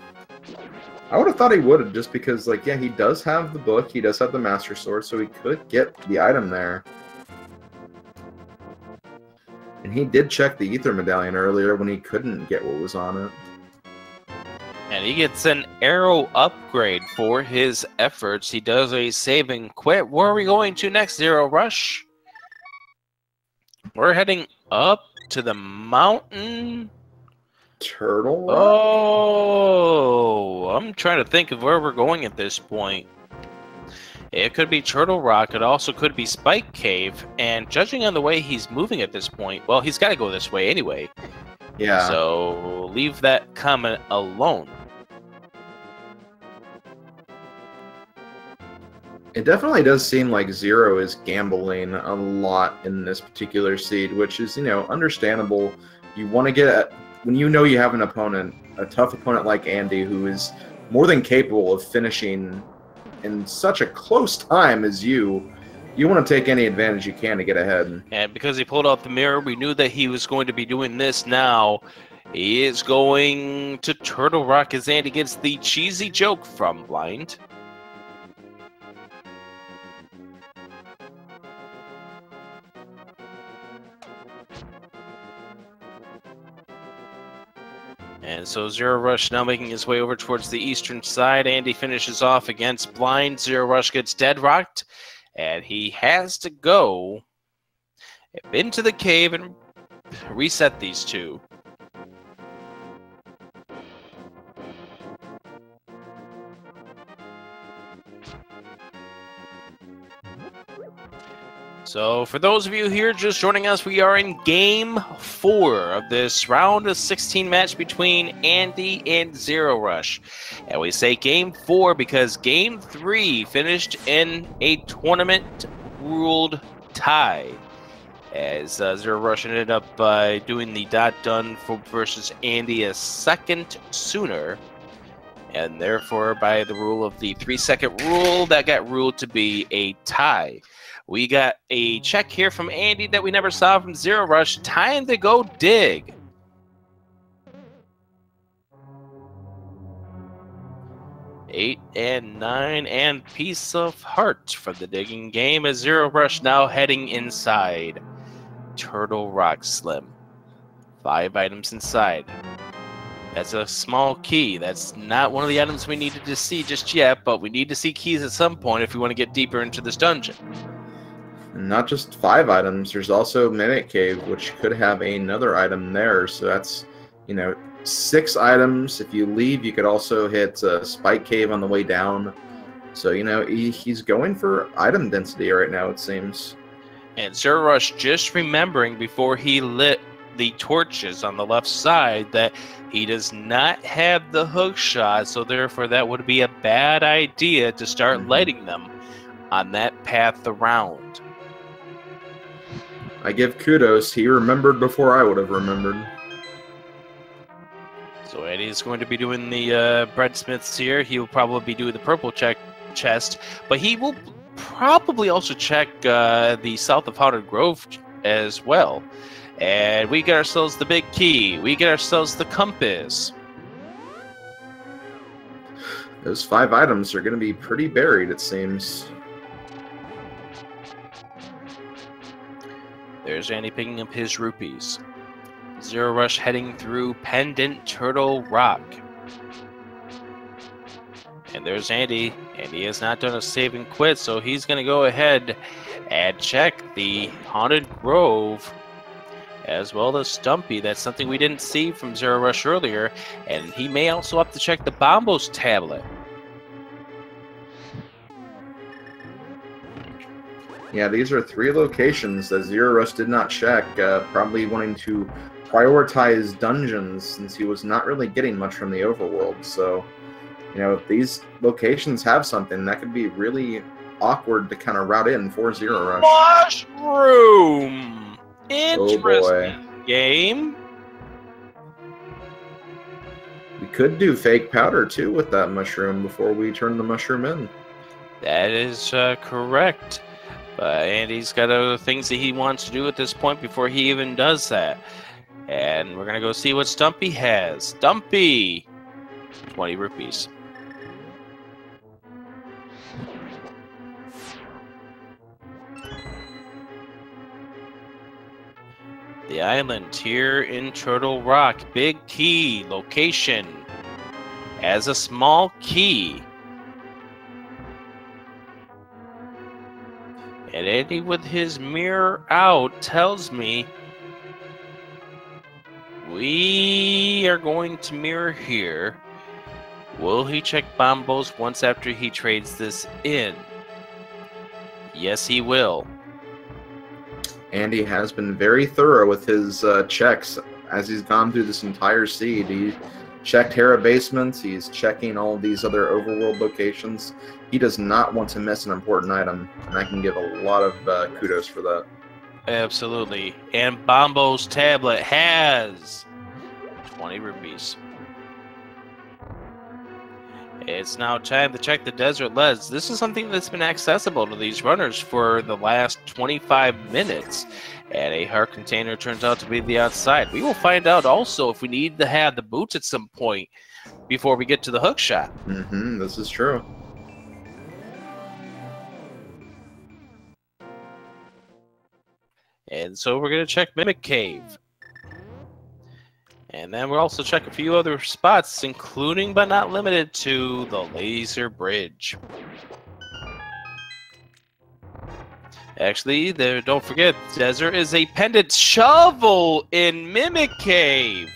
I would have thought he would have, just because, like, yeah, he does have the book, he does have the Master Sword, so he could get the item there. And he did check the Ether Medallion earlier when he couldn't get what was on it. And he gets an arrow upgrade for his efforts. He does a save and quit. Where are we going to next, zer0rush? We're heading up to the mountain. Turtle Rock? Oh, I'm trying to think of where we're going at this point. It could be Turtle Rock. It also could be Spike Cave. And judging on the way he's moving at this point, well, he's got to go this way anyway. Yeah. So leave that comment alone. It definitely does seem like Zero is gambling a lot in this particular seed, which is, you know, understandable. You want to get when you know you have an opponent, a tough opponent like Andy, who is more than capable of finishing in such a close time as you want to take any advantage you can to get ahead. And because he pulled out the mirror, we knew that he was going to be doing this now. He is going to Turtle Rock as Andy gets the cheesy joke from Blind. And so zer0rush now making his way over towards the eastern side. Andy finishes off against Blind. zer0rush gets dead rocked, and he has to go into the cave and reset these two. So, for those of you here just joining us, we are in Game 4 of this round of 16 match between Andy and zer0rush. And we say Game 4 because Game 3 finished in a tournament-ruled tie. As zer0rush ended up doing the dot done versus Andy a second sooner. And therefore, by the rule of the 3-second rule, that got ruled to be a tie. We got a check here from Andy that we never saw from zer0rush. Time to go dig. Eight and 9 and Piece of Heart from the digging game as zer0rush now heading inside. Turtle Rock Slim. 5 items inside. That's a small key. That's not one of the items we needed to see just yet, but we need to see keys at some point if we want to get deeper into this dungeon. Not just 5 items, there's also Mimic Cave, which could have another item there. So that's, 6 items. If you leave, you could also hit Spike Cave on the way down. So, he's going for item density right now, it seems. And zer0rush just remembering before he lit the torches on the left side that he does not have the hook shot, so therefore that would be a bad idea to start lighting them on that path around. I give kudos. He remembered before I would have remembered. So Eddie's going to be doing the breadsmiths here. He will probably be doing the purple chest, but he will probably also check the south of Haunted Grove as well. And we get ourselves the big key. We get ourselves the compass. Those 5 items are going to be pretty buried, it seems. There's Andy picking up his rupees. zer0rush heading through Pendant Turtle Rock. And there's Andy. Andy has not done a save and quit, so he's going to go ahead and check the Haunted Grove as well as Stumpy. That's something we didn't see from zer0rush earlier. And he may also have to check the Bombos tablet. Yeah, these are 3 locations that zer0rush did not check, probably wanting to prioritize dungeons since he was not really getting much from the overworld. So, if these locations have something, that could be really awkward to kind of route in for zer0rush. Mushroom! Interesting game. We could do fake powder, too, with that mushroom before we turn the mushroom in. That is correct. But Andy's got other things that he wants to do at this point before he even does that. And we're going to go see what Stumpy has. Stumpy! 20 rupees. The island here in Turtle Rock. Big key. Location. As a small key. And Andy with his mirror out tells me we are going to mirror here. Will he check Bombos once after he trades this in? Yes, he will. Andy has been very thorough with his checks as he's gone through this entire seed. He checked Hera basements. He's checking all of these other overworld locations. He does not want to miss an important item, and I can give a lot of kudos for that. Absolutely. And Bombo's tablet has 20 rupees. It's now time to check the desert leads. This is something that's been accessible to these runners for the last 25 minutes. And a heart container turns out to be the outside. We will find out also if we need to have the boots at some point before we get to the hook shot. This is true. And so we're going to check Mimic Cave. And then we'll also check a few other spots, including but not limited to the Laser Bridge. Actually, don't forget, there is a pendant shovel in Mimic Cave.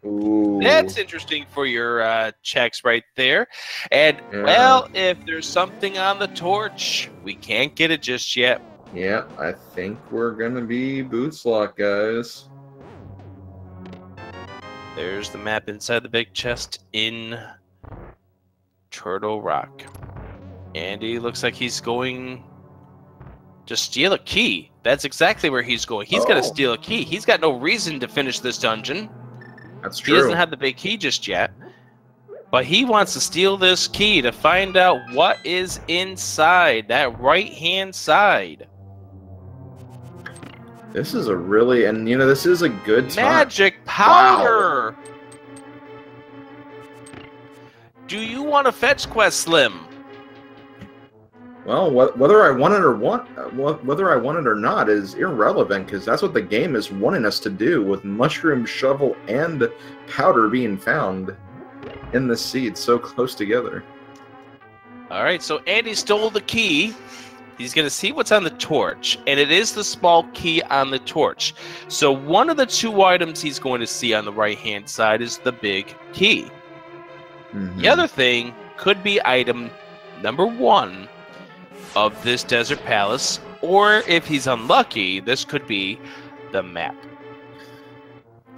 Ooh. That's interesting for your checks right there. And, well, if there's something on the torch, we can't get it just yet. Yeah, I think we're gonna be boots lock, guys. There's the map inside the big chest in Turtle Rock. Andy looks like he's going to steal a key. That's exactly where he's going. He's going to steal a key. He's got no reason to finish this dungeon. That's true. He doesn't have the big key just yet. But he wants to steal this key to find out what is inside that right-hand side. This is a really, and you know, this is a good time. Magic powder! Wow. Do you want a fetch quest, Slim? Well, whether I want it or not is irrelevant, because that's what the game is wanting us to do, with mushroom, shovel, and powder being found in the seed so close together. All right, so Andy stole the key. He's going to see what's on the torch, and it is the small key on the torch. So one of the two items he's going to see on the right-hand side is the big key. Mm-hmm. The other thing could be item number 1 of this desert palace, or if he's unlucky, this could be the map.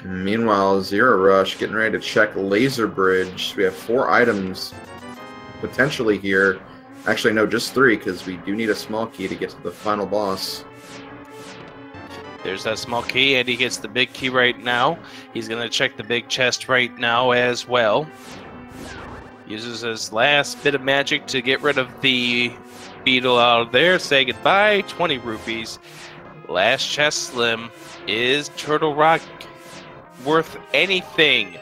Meanwhile, zer0rush getting ready to check Laser Bridge. We have 4 items potentially here. Actually, no, just 3, because we do need a small key to get to the final boss. There's that small key, and he gets the big key right now. He's going to check the big chest right now as well. Uses his last bit of magic to get rid of the beetle out there. Say goodbye. 20 rupees. Last chest, Slim. Is Turtle Rock worth anything?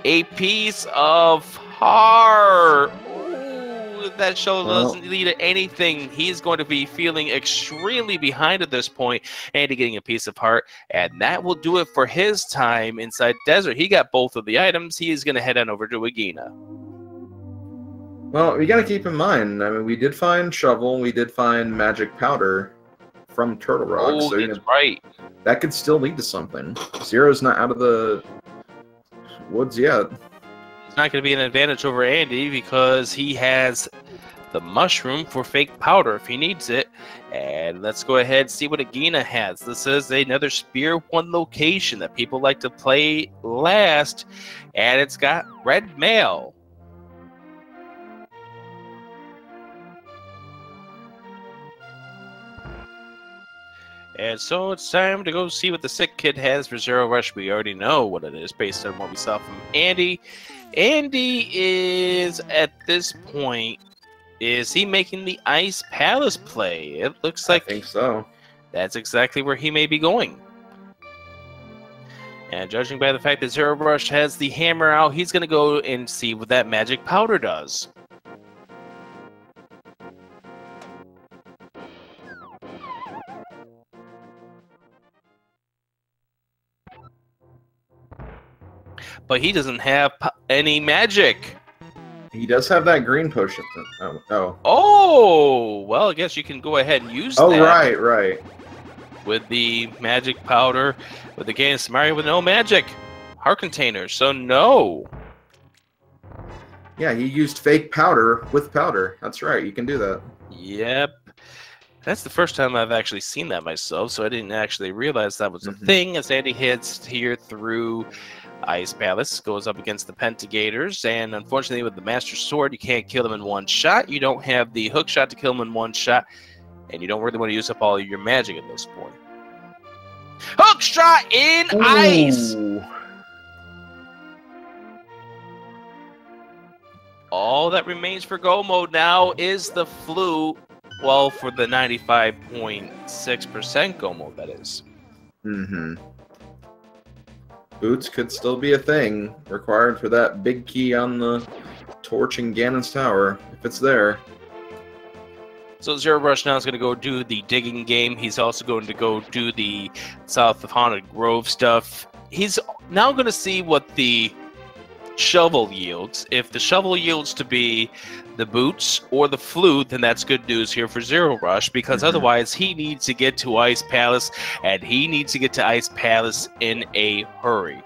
A piece of heart. Ooh, that show doesn't lead to anything. He's going to be feeling extremely behind at this point, and getting a piece of heart, and that will do it for his time inside Desert. He got both of the items. He is going to head on over to Agina. Well, we got to keep in mind, I mean, we did find shovel, we did find magic powder from Turtle Rock. Oh, so, that's right. That could still lead to something. Zero's not out of the woods yet. It's not going to be an advantage over Andy because he has the mushroom for fake powder if he needs it. And let's go ahead and see what Agina has. This is another Spear 1 location that people like to play last, and it's got red mail. And so it's time to go see what the sick kid has for zer0rush. We already know what it is based on what we saw from Andy. Andy is, at this point, is he making the Ice Palace play? It looks like... I think so. That's exactly where he may be going. And judging by the fact that zer0rush has the hammer out, he's going to go and see what that magic powder does. But he doesn't have any magic. He does have that green potion. Oh, well, I guess you can go ahead and use that. Oh, right. With the magic powder, with the game Mario with no magic. Heart container, so no. Yeah, he used fake powder with powder. That's right, you can do that. Yep. That's the first time I've actually seen that myself, so I didn't actually realize that was a thing. As Andy heads here through Ice Palace, goes up against the Pentagators, and unfortunately with the Master Sword, you can't kill them in one shot. You don't have the hook shot to kill them in one shot, and you don't really want to use up all of your magic at this point. Hook shot in ice! All that remains for go mode now is the flute. Well, for the 95.6% go mode, that is. Boots could still be a thing, required for that big key on the torch in Ganon's tower, if it's there. So zer0rush now is going to go do the digging game. He's also going to go do the South of Haunted Grove stuff. He's now going to see what the shovel yields. If the shovel yields to be the boots or the flute, then that's good news here for zer0rush, because otherwise he needs to get to Ice Palace, and he needs to get to Ice Palace in a hurry.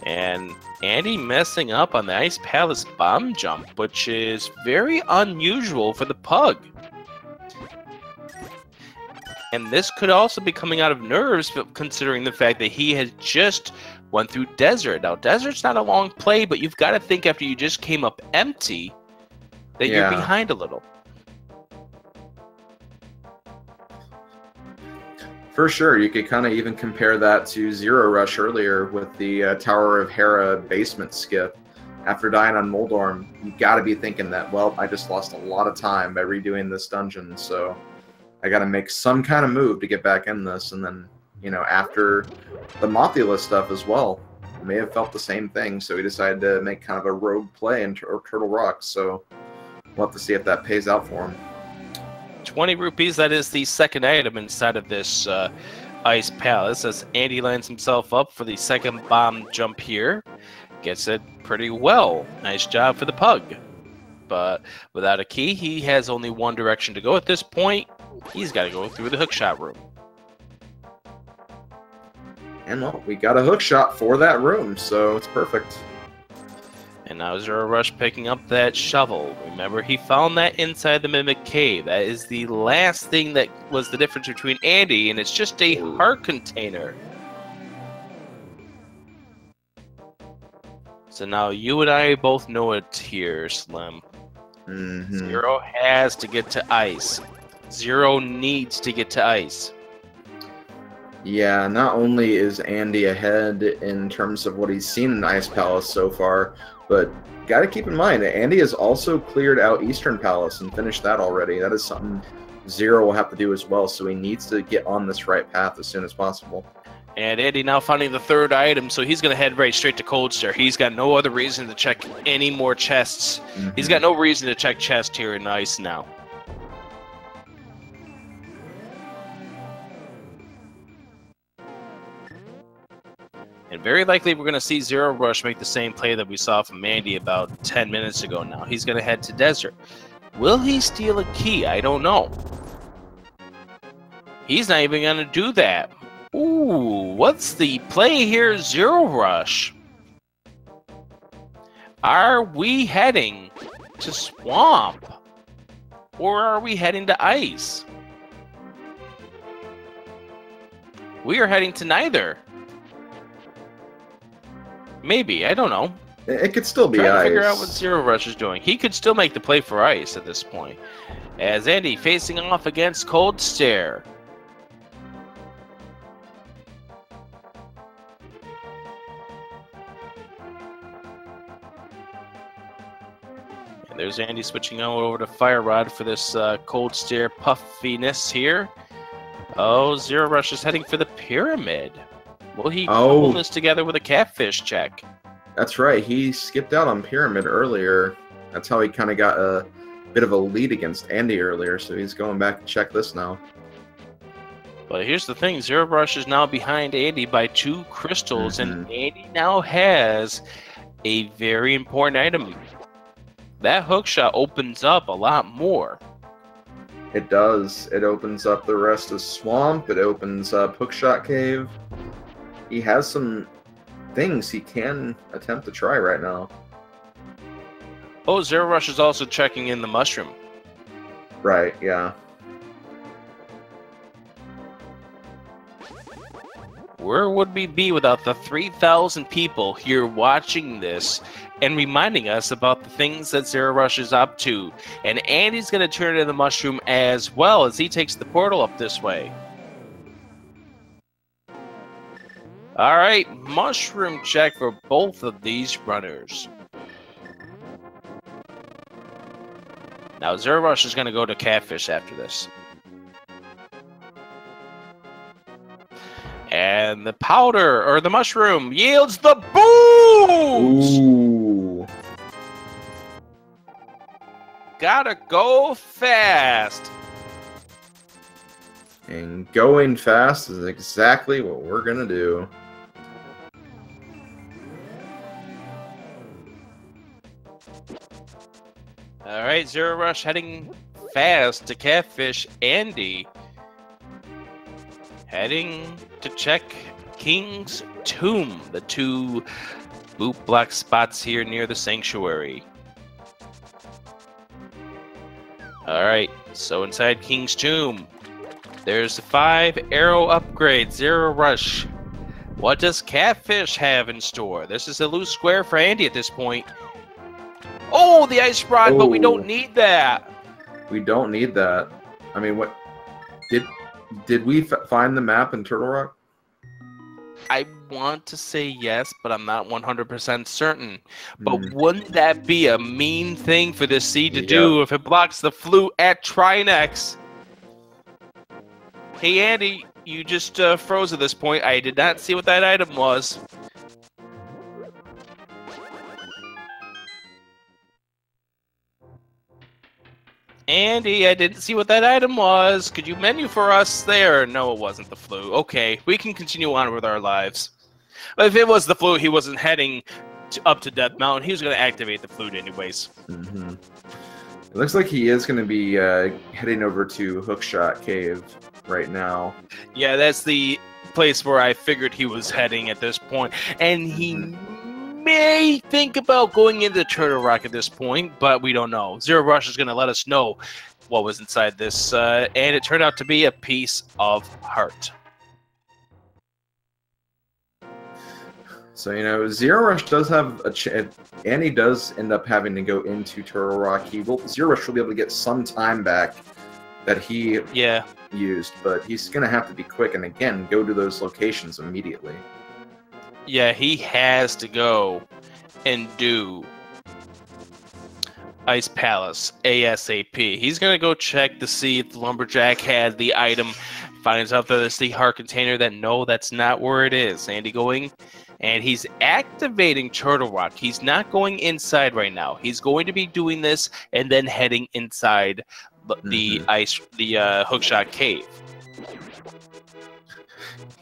And Andy messing up on the Ice Palace bomb jump, which is very unusual for the Pug. And this could also be coming out of nerves, considering the fact that he has just went through Desert. Now, Desert's not a long play, but you've got to think after you just came up empty that you're behind a little. For sure, you could kind of even compare that to zer0rush earlier with the Tower of Hera basement skip. After dying on Moldorm, you got to be thinking that, well, I just lost a lot of time by redoing this dungeon, so I got to make some kind of move to get back in this. And then, you know, after the Mothula stuff as well, may have felt the same thing, so he decided to make kind of a rogue play in Turtle Rock, so we'll have to see if that pays out for him. 20 rupees, that is the second item inside of this Ice Palace, as Andy lines himself up for the second bomb jump here. Gets it pretty well. Nice job for the Pug. But without a key, he has only one direction to go at this point. He's got to go through the hookshot room. And well, we got a hookshot for that room, so it's perfect. And now zer0rush picking up that shovel. Remember, he found that inside the Mimic Cave. That is the last thing that was the difference between Andy, and it's just a heart container. So now you and I both know it here, Slim. Zero has to get to ice. Zero needs to get to ice. Yeah, not only is Andy ahead in terms of what he's seen in Ice Palace so far, but got to keep in mind that Andy has also cleared out Eastern Palace and finished that already. That is something Zero will have to do as well, so he needs to get on this right path as soon as possible. And Andy now finding the third item, so he's going to head right straight to Cold Stare. He's got no other reason to check any more chests. He's got no reason to check chest here in Ice now. And very likely we're going to see zer0rush make the same play that we saw from Andy about 10 minutes ago now. He's going to head to Desert. Will he steal a key? I don't know. He's not even going to do that. Ooh, what's the play here, zer0rush? Are we heading to Swamp? Or are we heading to Ice? We are heading to neither. Maybe, I don't know. It could still be Trying Ice. to figure out what zer0rush is doing. He could still make the play for Ice at this point. As Andy facing off against Cold Stare. And there's Andy switching over to Fire Rod for this Cold Stare puffiness here. Oh, zer0rush is heading for the Pyramid. Will he pull this together with a catfish check? That's right. He skipped out on Pyramid earlier. That's how he kind of got a bit of a lead against Andy earlier, so he's going back to check this now. But here's the thing. zer0rush is now behind Andy by 2 crystals, and Andy now has a very important item. That hookshot opens up a lot more. It does. It opens up the rest of Swamp. It opens up Hookshot Cave. He has some things he can attempt to try right now. Oh, zer0rush is also checking in the mushroom. Right, yeah. Where would we be without the 3,000 people here watching this and reminding us about the things that zer0rush is up to? And Andy's going to turn in the mushroom as well as he takes the portal up this way. All right, mushroom check for both of these runners. Now, zer0rush is going to go to catfish after this. And the powder, or the mushroom, yields the boost! Ooh. Gotta go fast. And going fast is exactly what we're going to do. All right, zer0rush heading fast to catfish Andy. Heading to check King's Tomb, the two boot block spots here near the sanctuary. Alright, so inside King's Tomb, there's 5 arrow upgrades, zer0rush. What does Catfish have in store? This is a loose square for Andy at this point. Oh, the ice rod, but we don't need that. We don't need that. I mean, what did we find the map in Turtle Rock? I want to say yes, but I'm not 100% certain. But wouldn't that be a mean thing for this seed to do if it blocks the flute at Trinex? Hey, Andy, you just froze at this point. I did not see what that item was. Andy, I didn't see what that item was. Could you menu for us there? No, it wasn't the flute. Okay, we can continue on with our lives. But if it was the flute, he wasn't heading up to Death Mountain. He was going to activate the flute anyways. It looks like he is going to be heading over to Hookshot Cave right now. Yeah, that's the place where I figured he was heading at this point. And he may think about going into Turtle Rock at this point, but we don't know. zer0rush is going to let us know what was inside this, and it turned out to be a piece of heart. So, you know, zer0rush does have a chance, and he does end up having to go into Turtle Rock. zer0rush will be able to get some time back that he used, but he's going to have to be quick and, again, go to those locations immediately. Yeah, he has to go and do Ice Palace ASAP. He's going to go check to see if the Lumberjack had the item, finds out that it's the heart container, that no, that's not where it is. Andy going, and he's activating Turtle Rock. He's not going inside right now. He's going to be doing this and then heading inside the Hookshot Cave.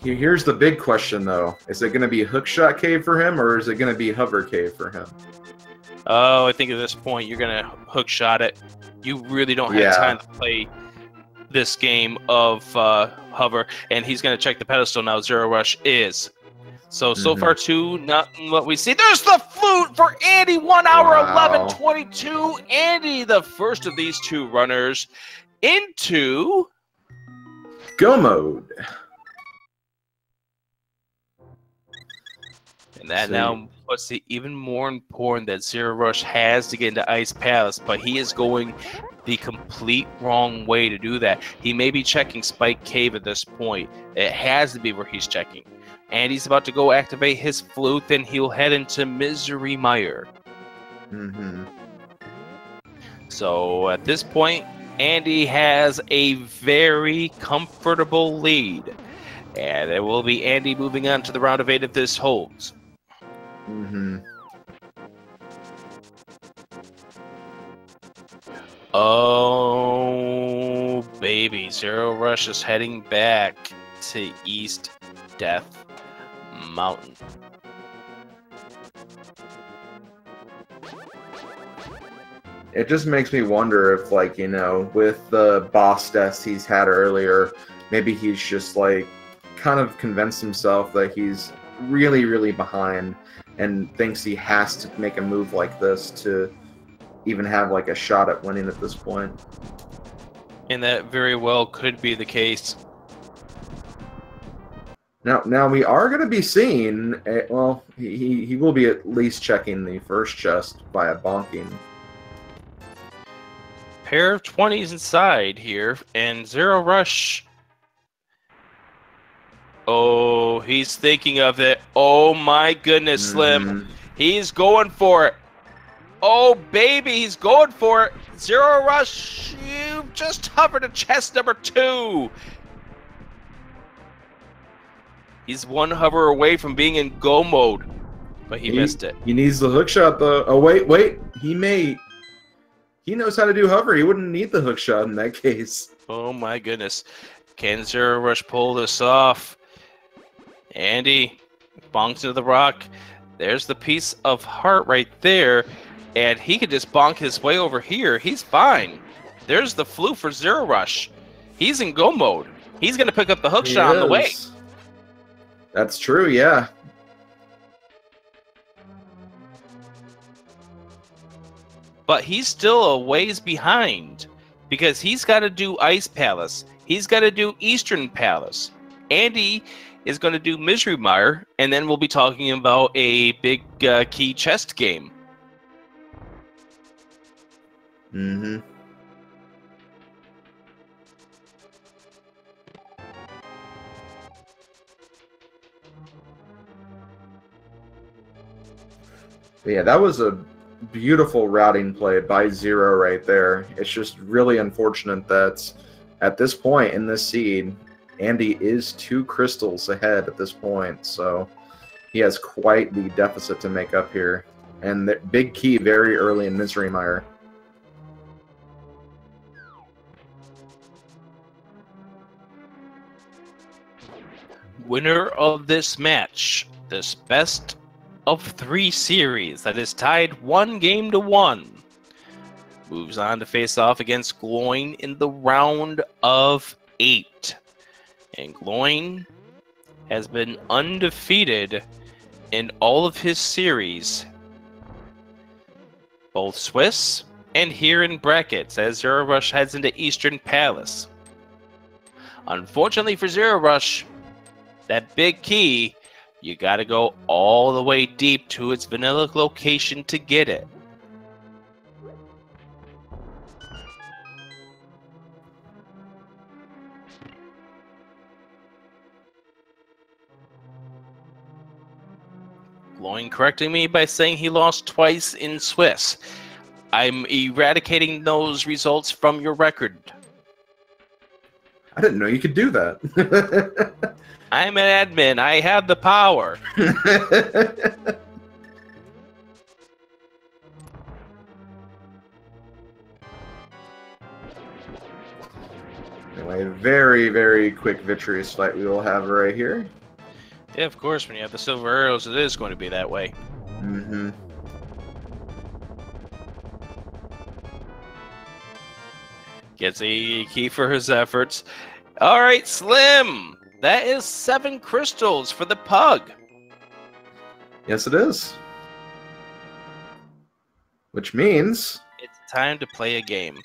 Here's the big question, though. Is it going to be Hookshot Cave for him, or is it going to be Hover Cave for him? Oh, I think at this point you're going to hookshot it. You really don't have time to play this game of Hover, and he's going to check the pedestal now. zer0rush is. So far, not what we see. There's the flute for Andy, 1 hour, 11:22. Andy, the first of these two runners, into Go Mode. And that now puts it even more important that zer0rush has to get into Ice Palace, but he is going the complete wrong way to do that. He may be checking Spike Cave at this point. It has to be where he's checking. And he's about to go activate his flute, and he'll head into Misery Mire. So at this point, Andy has a very comfortable lead. And it will be Andy moving on to the round of 8 if this holds. Oh, baby. zer0rush is heading back to East Death Mountain. It just makes me wonder if, like, you know, with the boss deaths he's had earlier, maybe he's just, like, kind of convinced himself that he's really, really behind and thinks he has to make a move like this to even have, like, a shot at winning at this point. And that very well could be the case. Now we are going to be seeing, well, he will be at least checking the first chest via bonking. Pair of 20s inside here, and zer0rush. Oh, he's thinking of it. Oh my goodness, Slim. He's going for it. Oh baby, he's going for it. zer0rush, you just hovered to chest number 2. He's one hover away from being in go mode, but he missed it. He needs the hook shot, though. Oh, wait. He knows how to do hover. He wouldn't need the hook shot in that case. Oh, my goodness. Can zer0rush pull this off? Andy bonks into the rock. There's the piece of heart right there, and he could just bonk his way over here. He's fine. There's the flute for zer0rush. He's in go mode. He's going to pick up the hook shot on the way. That's true, yeah. But he's still a ways behind because he's got to do Ice Palace. He's got to do Eastern Palace. Andy is going to do Misery Mire, and then we'll be talking about a big key chest game. Mm-hmm. Yeah, that was a beautiful routing play by Zero right there. It's just really unfortunate that at this point in this seed, Andy is 2 crystals ahead at this point, so he has quite the deficit to make up here. And the big key very early in Misery Mire. Winner of this match, this best of 3 series that is tied 1-1, moves on to face off against Gloin in the round of 8. And Gloin has been undefeated in all of his series, both Swiss and here in brackets, as zer0rush heads into Eastern Palace. Unfortunately for zer0rush, that big key, you gotta go all the way deep to its vanilla location to get it. Gloin correcting me by saying he lost twice in Swiss. I'm eradicating those results from your record. I didn't know you could do that. I'm an admin. I have the power. Anyway, very, very quick victorious fight we will have right here. Yeah, of course, when you have the silver arrows, it is going to be that way. Mm-hmm. Gets a key for his efforts. All right, Slim. That is 7 crystals for the pug. Yes, it is. Which means It's time to play a game.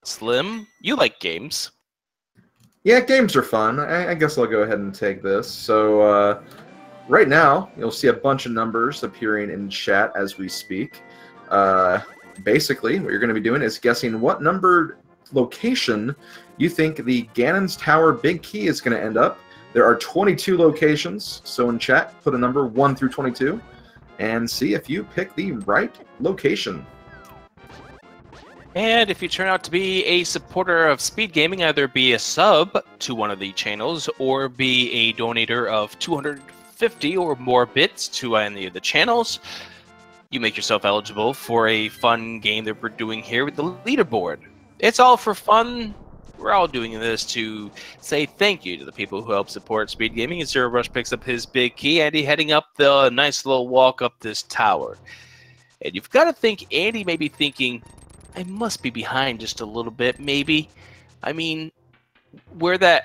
Slim, you like games. yeah, games are fun. I guess I'll go ahead and take this. So right now, you'll see a bunch of numbers appearing in chat as we speak. Basically, what you're going to be doing is guessing what numbered location you think the Ganon's Tower Big Key is going to end up. There are 22 locations, so in chat, put a number 1 through 22, and see if you pick the right location. And if you turn out to be a supporter of speed gaming, either be a sub to one of the channels or be a donator of 250 or more bits to any of the channels, you make yourself eligible for a fun game that we're doing here with the leaderboard. It's all for fun. We're all doing this to say thank you to the people who help support speed gaming. As zer0rush picks up his big key, Andy heading up the nice little walk up this tower. And you've got to think Andy may be thinking, I must be behind just a little bit, maybe. I mean, where the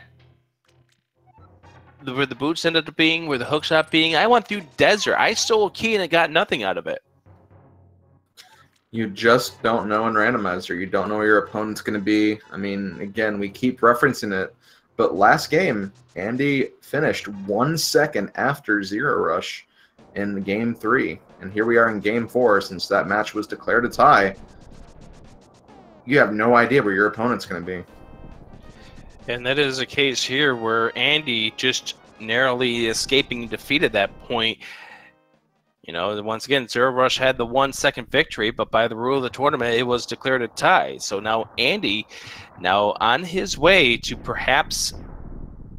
boots ended up being, where the hookshot being, I went through desert. I stole a key and I got nothing out of it. You just don't know in Randomizer. You don't know where your opponent's going to be. I mean, again, we keep referencing it, but last game, Andy finished 1 second after zer0rush in Game 3. And here we are in Game 4, since that match was declared a tie. You have no idea where your opponent's going to be. And that is a case here where Andy just narrowly escaping defeat at that point. You know, once again, zer0rush had the 1 second victory, but by the rule of the tournament, it was declared a tie. So now Andy, now on his way to perhaps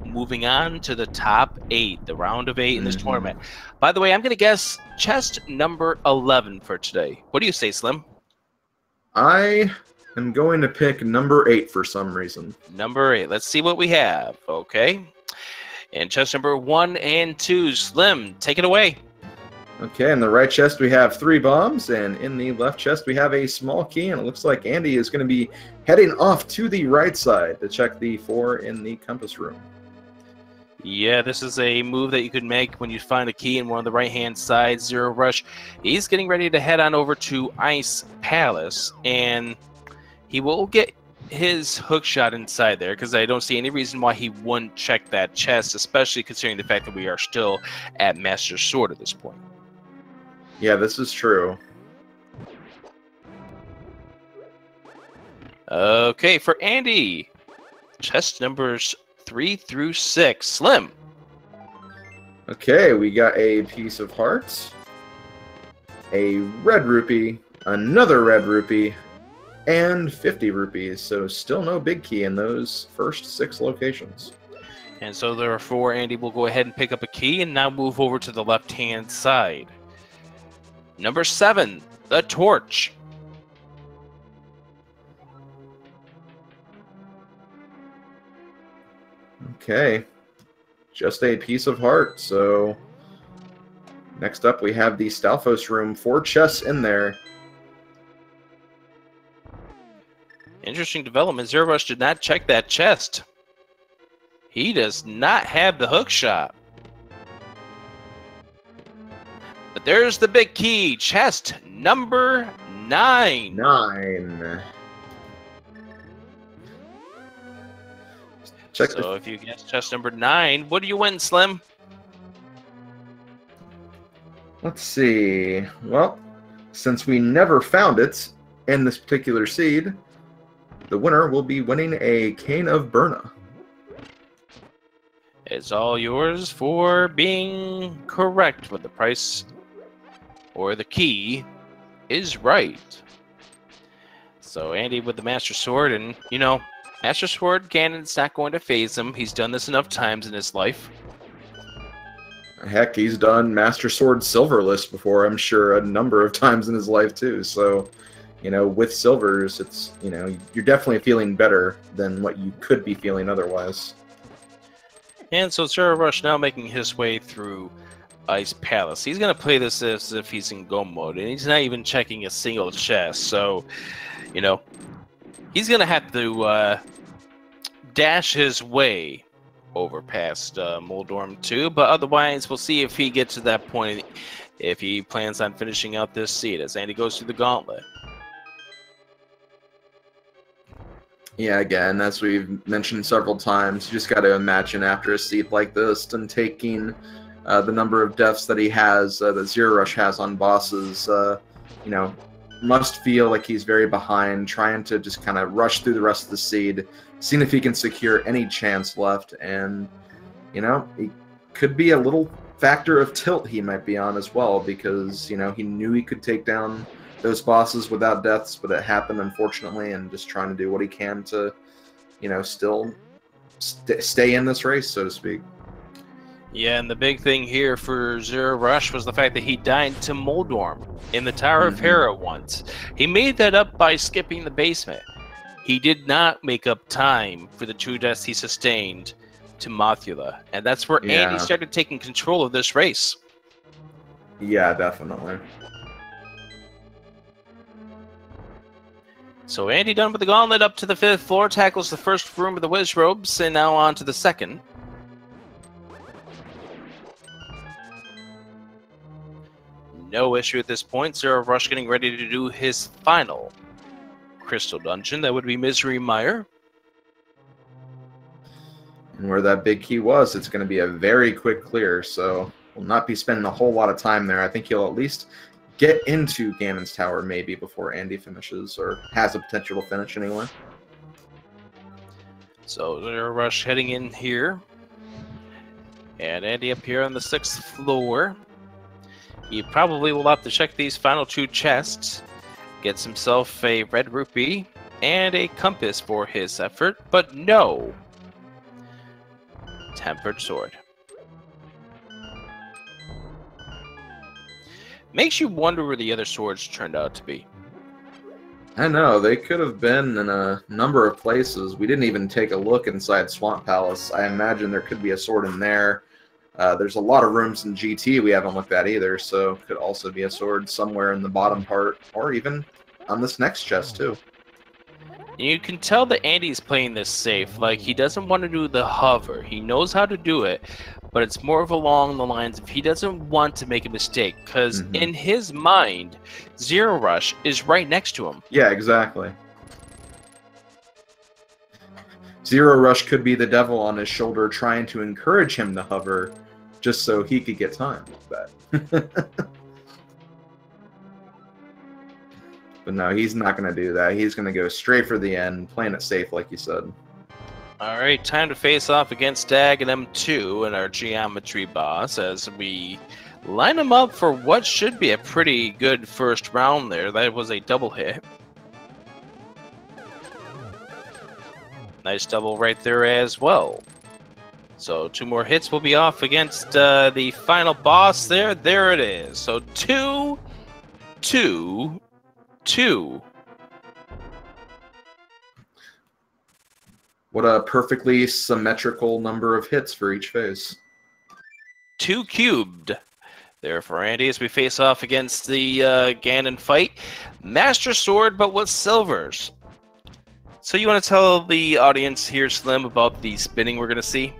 moving on to the top 8, the round of 8 in this tournament. By the way, I'm going to guess chest number 11 for today. What do you say, Slim? I am going to pick number 8 for some reason. Number 8. Let's see what we have. Okay. And chest number 1 and 2. Slim, take it away. Okay, in the right chest we have 3 bombs, and in the left chest we have a small key, and it looks like Andy is going to be heading off to the right side to check the 4 in the compass room. Yeah, this is a move that you could make when you find a key in one of the right-hand side. zer0rush. He's getting ready to head on over to Ice Palace, and he will get his hook shot inside there because I don't see any reason why he wouldn't check that chest, especially considering the fact that we are still at Master Sword at this point. Yeah, this is true. Okay, for Andy, chest numbers 3 through 6. Slim. Okay, we got a piece of hearts, a red rupee, another red rupee, and 50 rupees. So still no big key in those first 6 locations. And so therefore, Andy will go ahead and pick up a key and now move over to the left-hand side. Number 7, the torch. Okay, just a piece of heart. So next up we have the Stalfos room, 4 chests in there. Interesting development. zer0rush did not check that chest. He does not have the hook shot. But there's the big key, chest number 9. 9. Check so if you guess chest number 9, what do you win, Slim? Let's see. Well, since we never found it in this particular seed, the winner will be winning a Cane of Burna. It's all yours for being correct with the price or the key is right. So Andy with the Master Sword, and you know, Master Sword, Ganon's not going to phase him. He's done this enough times in his life. Heck, he's done Master Sword Silverless before, I'm sure, a number of times in his life too. So, you know, with silvers, it's, you know, you're definitely feeling better than what you could be feeling otherwise. And so zer0rush now making his way through Ice Palace. He's going to play this as if he's in go mode, and he's not even checking a single chest. So, you know, he's going to have to dash his way over past Moldorm 2, but otherwise we'll see if he gets to that point, if he plans on finishing out this seed as Andy goes through the gauntlet. Yeah, again, as we've mentioned several times, you just got to imagine after a seed like this and taking the number of deaths that he has, that zer0rush has on bosses, you know, must feel like he's very behind, trying to just kind of rush through the rest of the seed, seeing if he can secure any chance left, and, you know, it could be a little factor of tilt he might be on as well, because, you know, he knew he could take down those bosses without deaths, but it happened, unfortunately, and just trying to do what he can to, you know, still stay in this race, so to speak. Yeah, and the big thing here for zer0rush was the fact that he died to Moldorm in the Tower of Hera once. He made that up by skipping the basement. He did not make up time for the 2 deaths he sustained to Mothula, and that's where Andy started taking control of this race. Yeah, definitely. So Andy done with the gauntlet up to the 5th floor, tackles the first room of the Wiz Robes, and now on to the 2nd. No issue at this point. zer0rush getting ready to do his final crystal dungeon. That would be Misery Mire. And where that big key was, it's going to be a very quick clear, so we'll not be spending a whole lot of time there. I think he'll at least get into Ganon's Tower maybe before Andy finishes, or has a potential to finish anyway. So zer0rush heading in here. And Andy up here on the 6th floor. He probably will have to check these final 2 chests. Gets himself a red rupee and a compass for his effort, but no tempered sword. Makes you wonder where the other swords turned out to be. I know, they could have been in a number of places. We didn't even take a look inside Swamp Palace. I imagine there could be a sword in there. There's a lot of rooms in GT we haven't looked at either, so could also be a sword somewhere in the bottom part, or even on this next chest too. You can tell that Andy's playing this safe. Like, he doesn't want to do the hover. He knows how to do it, but it's more of along the lines of he doesn't want to make a mistake, because in his mind, zer0rush is right next to him. Yeah, exactly. zer0rush could be the devil on his shoulder trying to encourage him to hover just so he could get time with that. But no, he's not going to do that. He's going to go straight for the end, playing it safe, like you said. All right, time to face off against Dag and M2 and our geometry boss as we line them up for what should be a pretty good first round there. That was a double hit. Nice double right there as well. So 2 more hits will be off against the final boss there. There it is. So 2, 2, 2. What a perfectly symmetrical number of hits for each phase. 2 cubed there for Andy as we face off against the Ganon fight. Master Sword, but with silvers. So you want to tell the audience here, Slim, about the spinning we're going to see?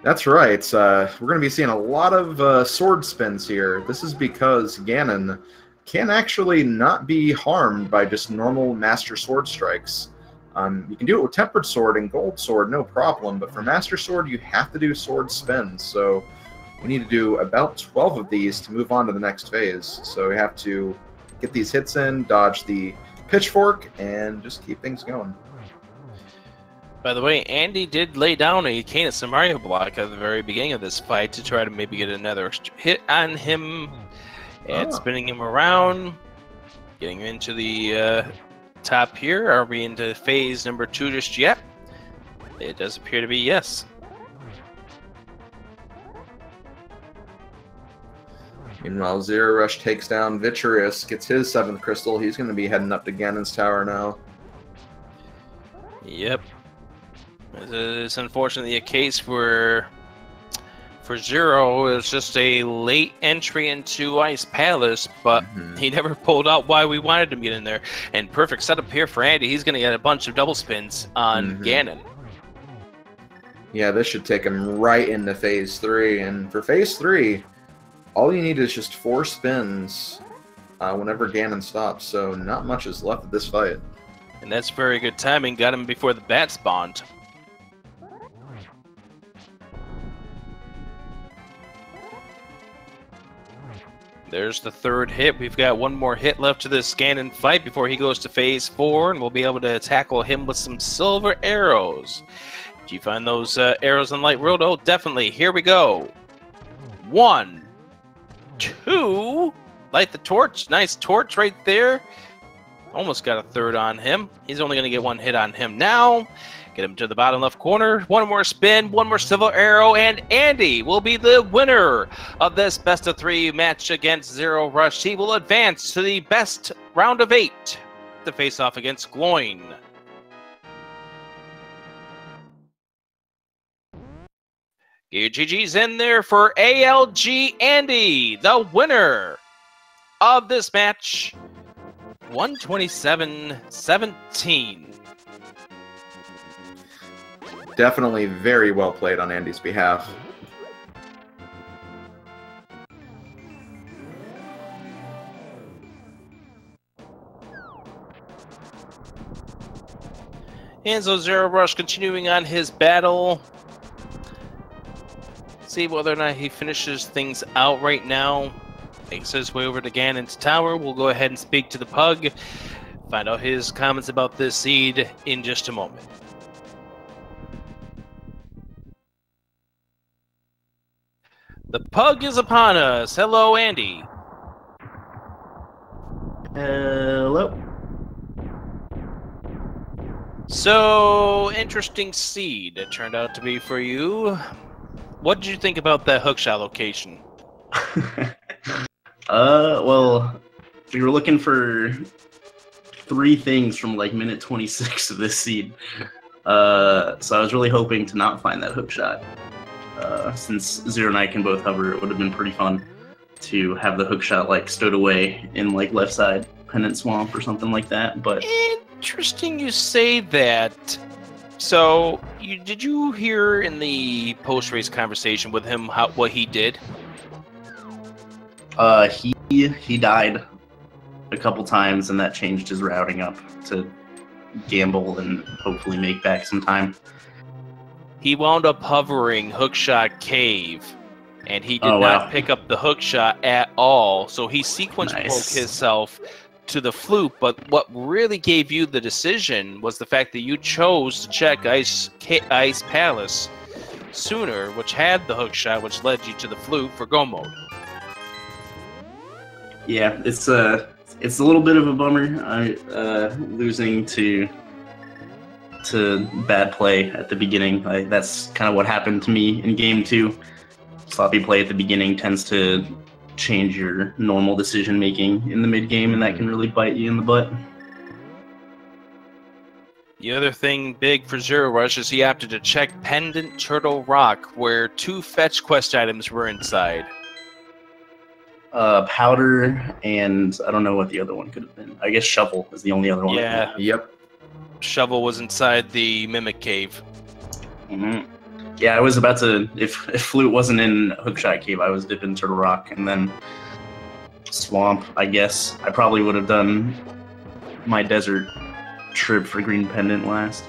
That's right. We're going to be seeing a lot of sword spins here. This is because Ganon can actually not be harmed by just normal Master Sword strikes. You can do it with Tempered Sword and Gold Sword, no problem, but for Master Sword, you have to do sword spins. So we need to do about 12 of these to move on to the next phase. So we have to get these hits in, dodge the pitchfork, and just keep things going. By the way, Andy did lay down a Canis and Mario block at the very beginning of this fight to try to maybe get another hit on him. And spinning him around, getting into the top here. Are we into phase number 2 just yet? It does appear to be yes. Meanwhile, zer0rush takes down Vitreous, gets his 7th crystal. He's going to be heading up to Ganon's tower now. Yep. It's unfortunately a case where for Zero, it was just a late entry into Ice Palace, but he never pulled out why we wanted him to get in there. And perfect setup here for Andy. He's going to get a bunch of double spins on Ganon. Yeah, this should take him right into phase 3. And for phase 3, all you need is just 4 spins whenever Ganon stops. So not much is left of this fight. And that's very good timing. Got him before the bat spawned. There's the 3rd hit. We've got 1 more hit left to this Ganon fight before he goes to phase 4, and we'll be able to tackle him with some silver arrows. Do you find those arrows in Light World? Oh, definitely. Here we go. 1, 2. Light the torch. Nice torch right there. Almost got a 3rd on him. He's only going to get 1 hit on him now. Get him to the bottom left corner. 1 more spin, 1 more silver arrow, and Andy will be the winner of this best of 3 match against zer0rush. He will advance to the best round of 8 to face off against Gloin. Get your GG's in there for ALG Andy, the winner of this match. 127-17. Definitely very well played on Andy's behalf. And so zer0rush continuing on his battle. See whether or not he finishes things out right now. Makes his way over to Ganon's tower. We'll go ahead and speak to the Pug. Find out his comments about this seed in just a moment. The Pug is upon us. Hello, Andy. Hello. So, interesting seed it turned out to be for you. What did you think about that hookshot location? Well, we were looking for 3 things from like minute 26 of this seed. So I was really hoping to not find that hookshot. Since Zero and I can both hover, it would have been pretty fun to have the hookshot like stowed away in like left side Pendant Swamp or something like that. But Interesting you say that. So, did you hear in the post-race conversation with him what he did? He died a couple times, and that changed his routing up to gamble and hopefully make back some time. He wound up hovering Hookshot Cave, and he did not pick up the hookshot at all. So he sequence broke himself to the flute. But what really gave you the decision was the fact that you chose to check Ice Palace sooner, which had the hookshot, which led you to the flute for go mode. Yeah, it's a little bit of a bummer. Losing to bad play at the beginning. That's kind of what happened to me in game 2. Sloppy play at the beginning tends to change your normal decision making in the mid game, and that can really bite you in the butt. The other thing big for zer0rush is he opted to check Pendant Turtle Rock, where 2 fetch quest items were inside. Powder, and I don't know what the other one could have been. I guess Shovel is the only other one. Yeah. Yep. Shovel was inside the Mimic Cave. Mm-hmm. Yeah, I was about to... If Flute wasn't in Hookshot Cave, I was dipping Turtle Rock, and then Swamp, I guess. I probably would have done my desert trip for Green Pendant last.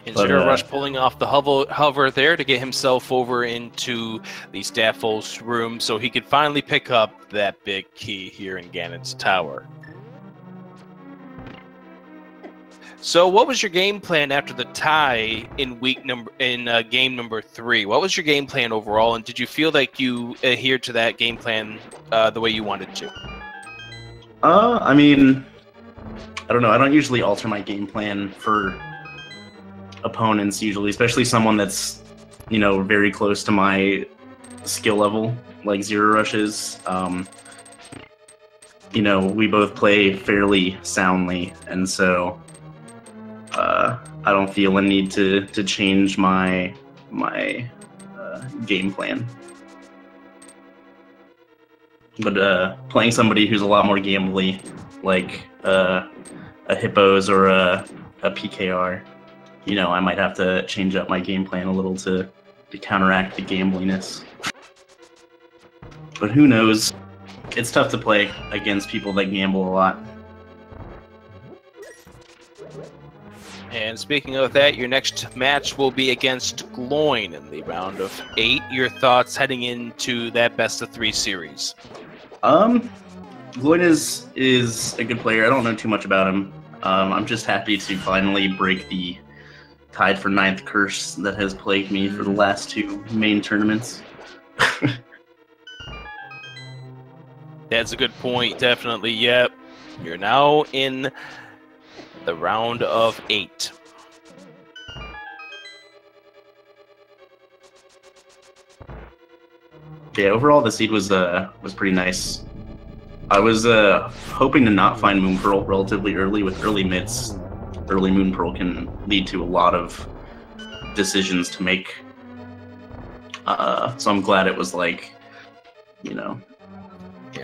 And zer0rush pulling off the hover there to get himself over into the Staffos room so he could finally pick up that big key here in Ganon's tower. So what was your game plan after the tie in game number 3? What was your game plan overall, and did you feel like you adhered to that game plan the way you wanted to? I mean, I don't know. I don't usually alter my game plan for opponents usually, especially someone that's, you know, very close to my skill level, like zer0rush is. You know, we both play fairly soundly, and so I don't feel a need to change my game plan. But playing somebody who's a lot more gambly, like a Hippos or a PKR, you know, I might have to change up my game plan a little to counteract the gambliness. But who knows? It's tough to play against people that gamble a lot. And speaking of that, your next match will be against Gloin in the round of 8. Your thoughts heading into that best-of-3 series? Gloin is a good player. I don't know too much about him. I'm just happy to finally break the tied for 9th curse that has plagued me for the last 2 main tournaments. That's a good point, definitely. Yep. You're now in the round of 8. Yeah, overall the seed was pretty nice. I was hoping to not find Moon Pearl relatively early. With early mids, early Moon Pearl can lead to a lot of decisions to make. So I'm glad it was like, you know,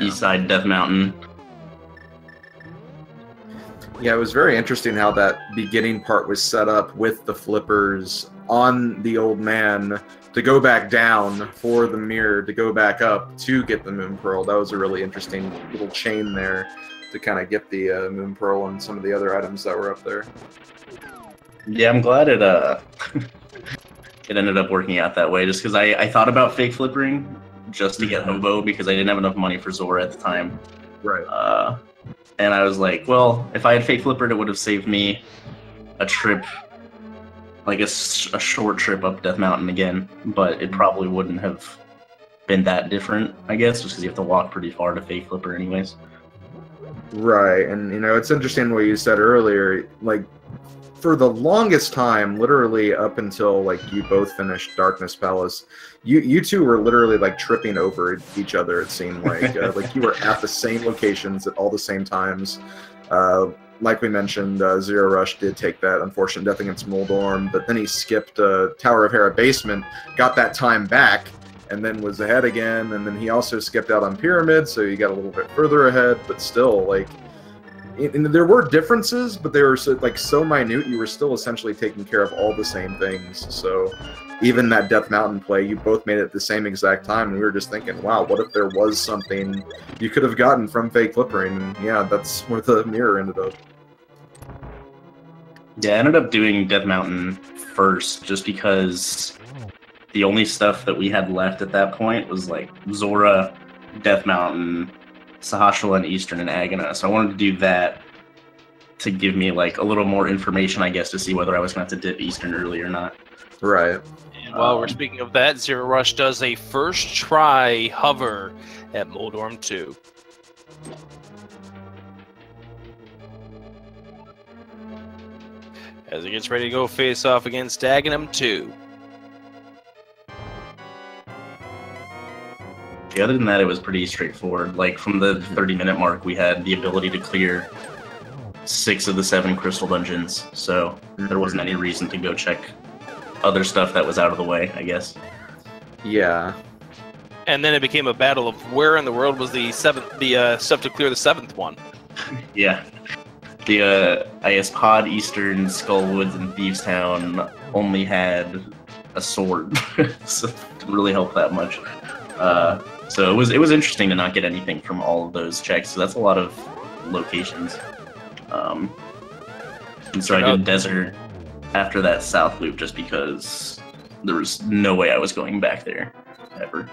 East Side Death Mountain. Yeah, it was very interesting how that beginning part was set up with the flippers on the old man to go back down for the mirror to go back up to get the Moon Pearl. That was a really interesting little chain there to kind of get the Moon Pearl and some of the other items that were up there. Yeah, I'm glad it it ended up working out that way, just because I thought about fake flippering just to get Hobo because I didn't have enough money for Zora at the time. Right. And I was like, well, if I had fake flippered, it would have saved me a trip, like a short trip up Death Mountain again, but it probably wouldn't have been that different, I guess, just because you have to walk pretty far to fake flipper anyways. Right, and you know, it's interesting what you said earlier, like, for the longest time, literally up until like you both finished Darkness Palace, you two were literally like tripping over each other. It seemed like like you were at the same locations at all the same times. Like we mentioned, zer0rush did take that unfortunate death against Moldorm, but then he skipped Tower of Hera basement, got that time back, and then was ahead again, and then he also skipped out on Pyramid, so he got a little bit further ahead, but still, like, there were differences, but they were so minute, you were still essentially taking care of all the same things. So even that Death Mountain play, you both made it at the same exact time, and we were just thinking, wow, what if there was something you could have gotten from Fake Flippering? And yeah, that's where the mirror ended up. Yeah, I ended up doing Death Mountain first, just because the only stuff that we had left at that point was like Zora, Death Mountain, Sahasrahla and Eastern, and Agana. So I wanted to do that to give me like a little more information, I guess, to see whether I was going to have to dip Eastern early or not. Right. And while we're speaking of that, zer0rush does a first try hover at Moldorm 2. As he gets ready to go face off against Aghanim 2. Yeah, other than that, it was pretty straightforward. Like, from the 30-minute mark, we had the ability to clear 6 of the 7 crystal dungeons, so there wasn't any reason to go check other stuff that was out of the way, I guess. Yeah. And then it became a battle of where in the world was the stuff to clear the 7th one. Yeah. The, I guess, Pod, Eastern, Skullwoods, and Thieves Town only had a sword, so it didn't really help that much. So it was interesting to not get anything from all of those checks. So that's a lot of locations. And so I did Desert after that South Loop just because there was no way I was going back there ever.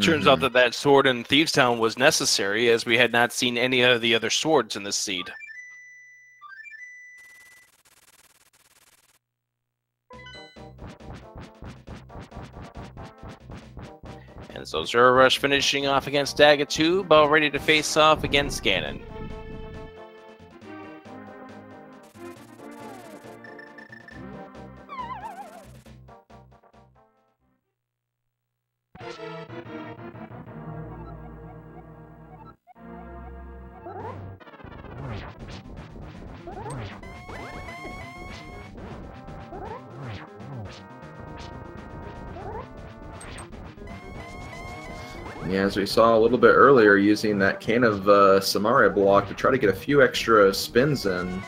Turns out that sword in Thieves Town was necessary, as we had not seen any of the other swords in this seed. And so zer0rush finishing off against Daga 2, about ready to face off against Ganon. Yeah, as we saw a little bit earlier, using that Cane of Samaria block to try to get a few extra spins in.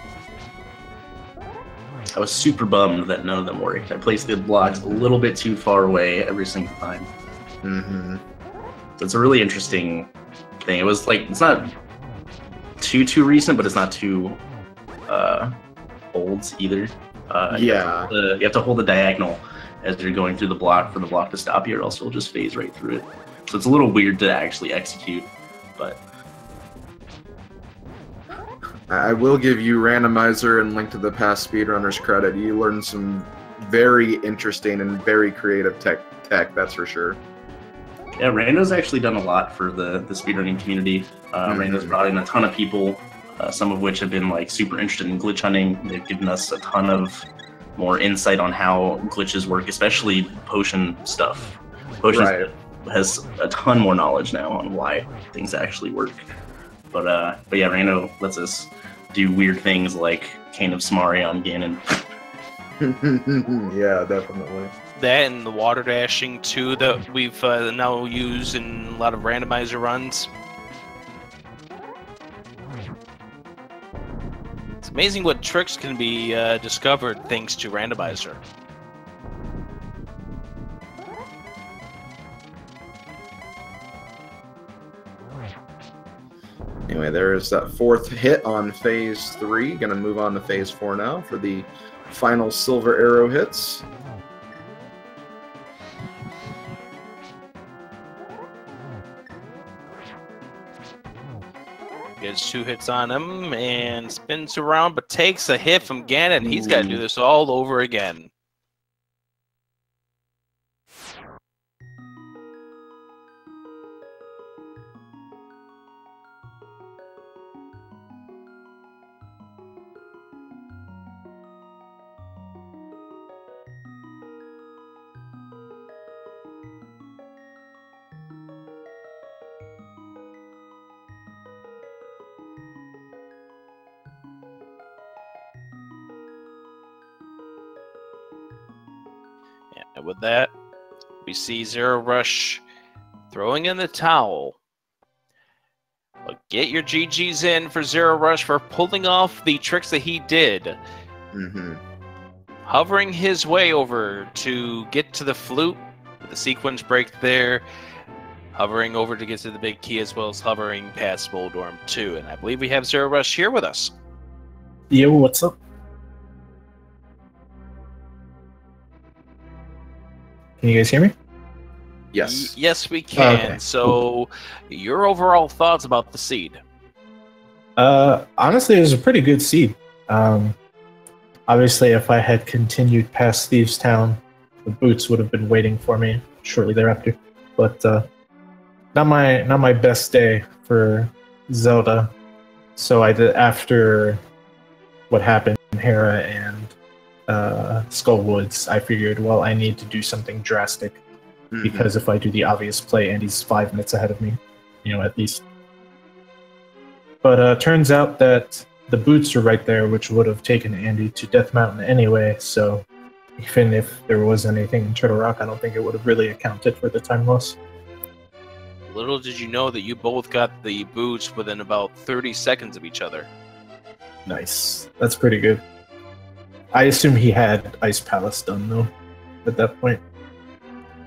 I was super bummed that none of them worked. I placed the blocks a little bit too far away every single time. Mm-hmm. So it's a really interesting thing. It was like, it's not too recent, but it's not too old either. Yeah. You have to hold the diagonal as you're going through the block for the block to stop you, or else it'll just phase right through it. So it's a little weird to actually execute, but... I will give you Randomizer and Link to the Past speedrunners credit. You learned some very interesting and very creative tech, that's for sure. Yeah, Rando's actually done a lot for the speedrunning community. Rando's brought in a ton of people, some of which have been like super interested in glitch hunting. They've given us a ton of more insight on how glitches work, especially potion stuff. Potion has a ton more knowledge now on why things actually work. But yeah, Rando lets us do weird things like Cane of Samaria on Ganon. Yeah, definitely. That and the water dashing too that we've now used in a lot of randomizer runs. It's amazing what tricks can be discovered thanks to randomizer. Anyway, there's that 4th hit on Phase 3. Gonna move on to Phase 4 now for the final silver arrow hits. Gets 2 hits on him and spins around, but takes a hit from Ganon. He's got to do this all over again. And with that, We see zer0rush throwing in the towel. But get your GGs in for zer0rush for pulling off the tricks that he did. Mm-hmm. Hovering his way over to get to the flute with the sequence break there. Hovering over to get to the big key, as well as hovering past Moldorm 2. And I believe we have zer0rush here with us. Yo, what's up? Can you guys hear me? Yes. Yes, we can. Okay. So, your overall thoughts about the seed? Honestly, it was a pretty good seed. Obviously, if I had continued past Thieves Town, the boots would have been waiting for me shortly thereafter. But not my best day for Zelda. So I did, after what happened in Hera and Skullwoods, I figured, well, I need to do something drastic. Because if I do the obvious play, Andy's 5 minutes ahead of me, at least. But turns out that the boots are right there, which would have taken Andy to Death Mountain anyway, so even if there was anything in Turtle Rock, I don't think it would have really accounted for the time loss. Little did you know that you both got the boots within about 30 seconds of each other. Nice. That's pretty good. I assume he had Ice Palace done, though, at that point.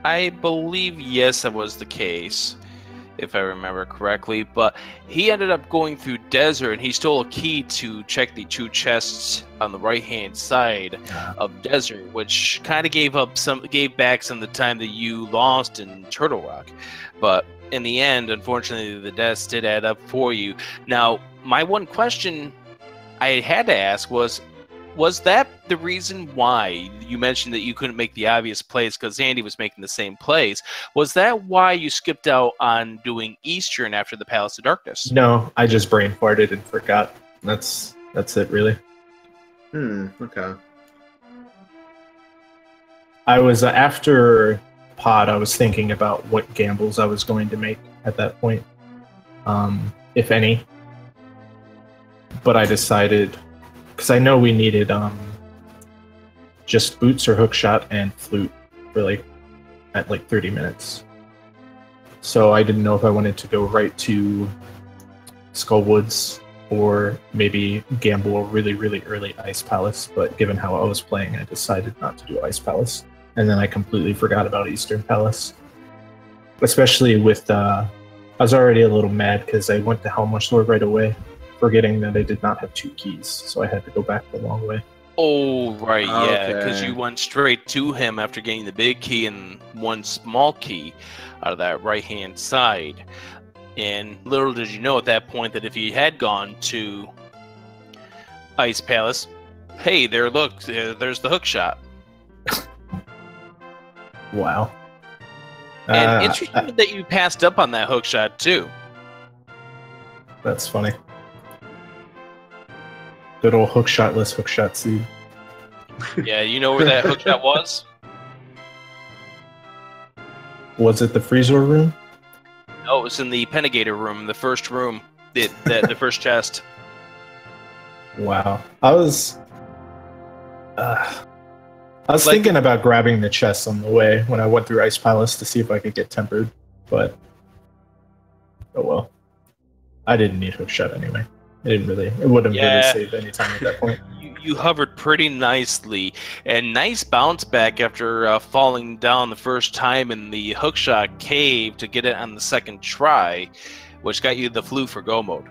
I believe, yes, that was the case, if I remember correctly. But he ended up going through Desert, and he stole a key to check the 2 chests on the right-hand side of Desert, which kind of gave back some of the time that you lost in Turtle Rock. But in the end, unfortunately, the deaths did add up for you. Now, my one question I had to ask was that the reason why you mentioned that you couldn't make the obvious plays because Andy was making the same plays? Was that why you skipped out on doing Eastern after the Palace of Darkness? No, I just brain farted and forgot. That's it, really. Okay. I was, after Pod, I was thinking about what gambles I was going to make at that point, if any. But I decided, because I know we needed just boots or hookshot and flute for at 30 minutes. So I didn't know if I wanted to go right to Skullwoods or maybe gamble a really, really early Ice Palace. But given how I was playing, I decided not to do Ice Palace. And then I completely forgot about Eastern Palace. Especially with, I was already a little mad because I went to Helmar Sword right away, forgetting that I did not have 2 keys, so I had to go back the long way. Oh, right, yeah, because Okay. you went straight to him after getting the big key and 1 small key out of that right-hand side. And little did you know at that point that if he had gone to Ice Palace, hey, there's the hook shot. Wow. And interesting that you passed up on that hook shot, too. That's funny. Good old hookshotless hookshot seed. Yeah, you know where that hook shot was? Was it the Freezer room? No, it was in the Penegator room, the first room, the first chest. Wow. I was thinking about grabbing the chest on the way when I went through Ice Palace to see if I could get tempered, but oh well. I didn't need hookshot anyway. It wouldn't really save any time at that point. You hovered pretty nicely, and nice bounce back after falling down the first time in the hookshot cave to get it on the second try, which got you the flute for go mode.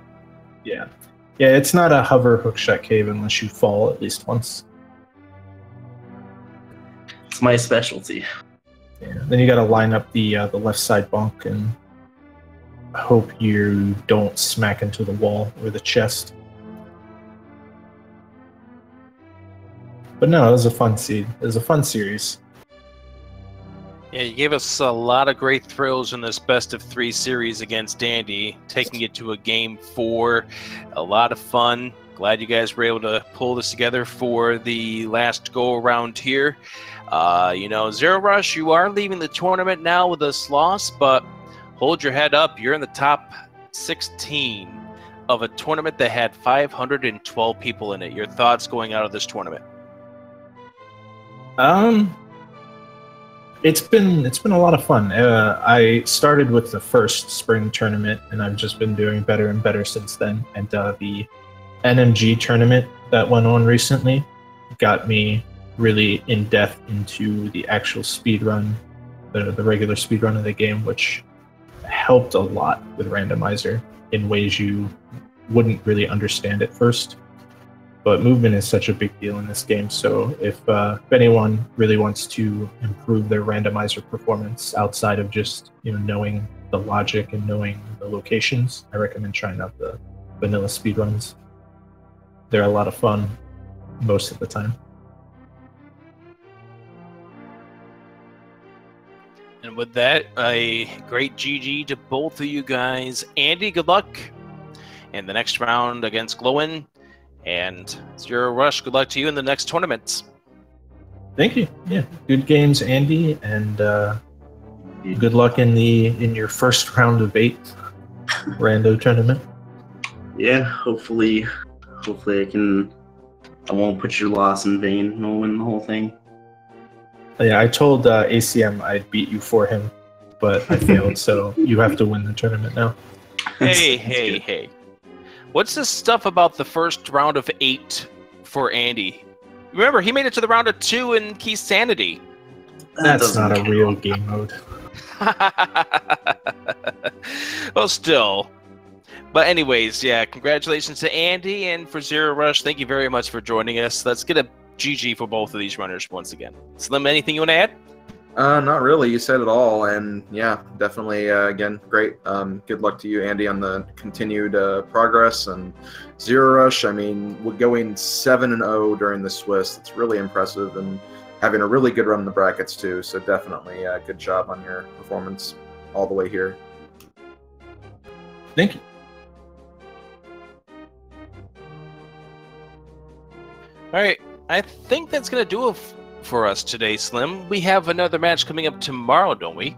Yeah. Yeah, it's not a hover hookshot cave unless you fall at least once. It's my specialty. Yeah. Then you gotta line up the left side bunk and hope you don't smack into the wall or the chest. But no, it was a fun seed. It was a fun series. Yeah, you gave us a lot of great thrills in this best of 3 series against Andy, taking it to a game 4. A lot of fun. Glad you guys were able to pull this together for the last go around here. zer0rush, you are leaving the tournament now with this loss, but hold your head up. You're in the top 16 of a tournament that had 512 people in it. Your thoughts going out of this tournament? It's been a lot of fun. I started with the first spring tournament, and I've just been doing better and better since then. And the NMG tournament that went on recently got me really in depth into the actual speed run, the regular speed run of the game, which helped a lot with Randomizer in ways you wouldn't really understand at first. But movement is such a big deal in this game, so if anyone really wants to improve their randomizer performance outside of just knowing the logic and knowing the locations, I recommend trying out the vanilla speedruns. They're a lot of fun most of the time. And with that, a great GG to both of you guys. Andy, good luck in the next round against Glowin. And zer0rush, good luck to you in the next tournaments. Thank you. Yeah, good games, Andy, and good luck in your first round of 8 rando tournament. Yeah, hopefully I won't put your loss in vain. I'll win the whole thing. Yeah, I told ACM I'd beat you for him, but I failed, so you have to win the tournament now. Hey. What's this stuff about the first round of 8 for Andy? Remember, he made it to the round of 2 in Key Sanity. That's not a real game mode. Well, still. But anyways, yeah, congratulations to Andy, and for zer0rush, thank you very much for joining us. Let's get a GG for both of these runners once again. Slim, anything you want to add? Not really. You said it all, and yeah, definitely. Again, great. Good luck to you, Andy, on the continued progress. And zer0rush, I mean, we're going 7-0 during the Swiss. It's really impressive, and having a really good run in the brackets too. So definitely, good job on your performance all the way here. Thank you. All right, I think that's gonna do it for us today, Slim. We have another match coming up tomorrow, don't we?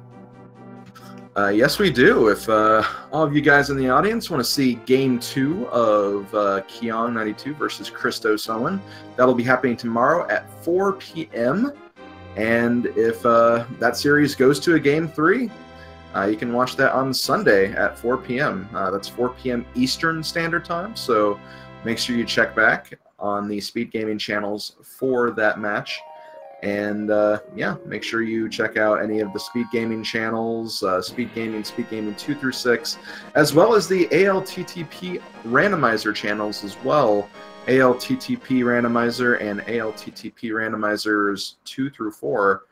Yes, we do. If all of you guys in the audience want to see Game 2 of Kiong92 versus Christos Owen, that'll be happening tomorrow at 4 p.m. And if that series goes to a Game 3, you can watch that on Sunday at 4 p.m. That's 4 p.m. Eastern Standard Time, so make sure you check back on the Speed Gaming channels for that match. And yeah, make sure you check out any of the Speed Gaming channels, Speed Gaming 2 through 6, as well as the ALTTP Randomizer channels as well. ALTTP Randomizer and ALTTP Randomizers 2 through 4.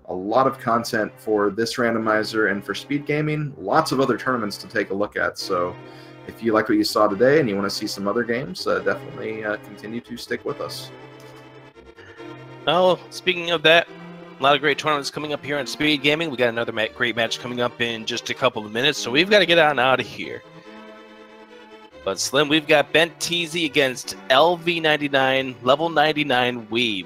A lot of content for this randomizer and for Speed Gaming. Lots of other tournaments to take a look at. So if you like what you saw today and you want to see some other games, definitely continue to stick with us. Well, speaking of that, a lot of great tournaments coming up here on Speed Gaming. We got another great match coming up in just a couple of minutes, so we've got to get on out of here. But Slim, we've got Bent Teasy against LV99, level 99 Weeb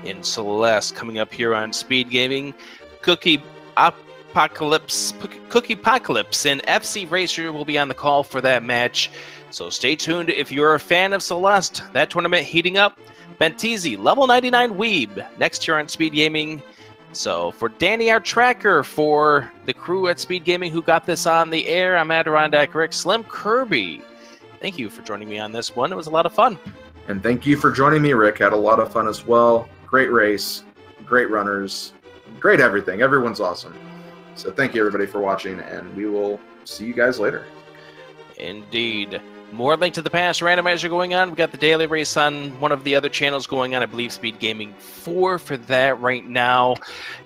in Celeste coming up here on Speed Gaming. Cookie Apocalypse and FC Racer will be on the call for that match, so stay tuned if you're a fan of Celeste. That tournament heating up. Bentizi, level 99 Weeb, next year on Speed Gaming. So for Danny, our tracker, for the crew at Speed Gaming who got this on the air, I'm Adirondack Rick, Slim Kirby. Thank you for joining me on this one. It was a lot of fun. And thank you for joining me, Rick. Had a lot of fun as well. Great race, great runners, great everything. Everyone's awesome. So thank you, everybody, for watching, and we will see you guys later. Indeed. More Link to the Past Randomizer going on. We got the daily race on one of the other channels going on. I believe Speed Gaming 4 for that right now.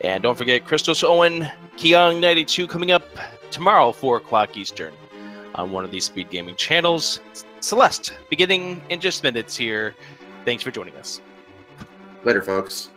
And don't forget Christos Owen, Kiong92 coming up tomorrow, 4 o'clock Eastern on one of these Speed Gaming channels. Celeste, beginning in just minutes here. Thanks for joining us. Later, folks.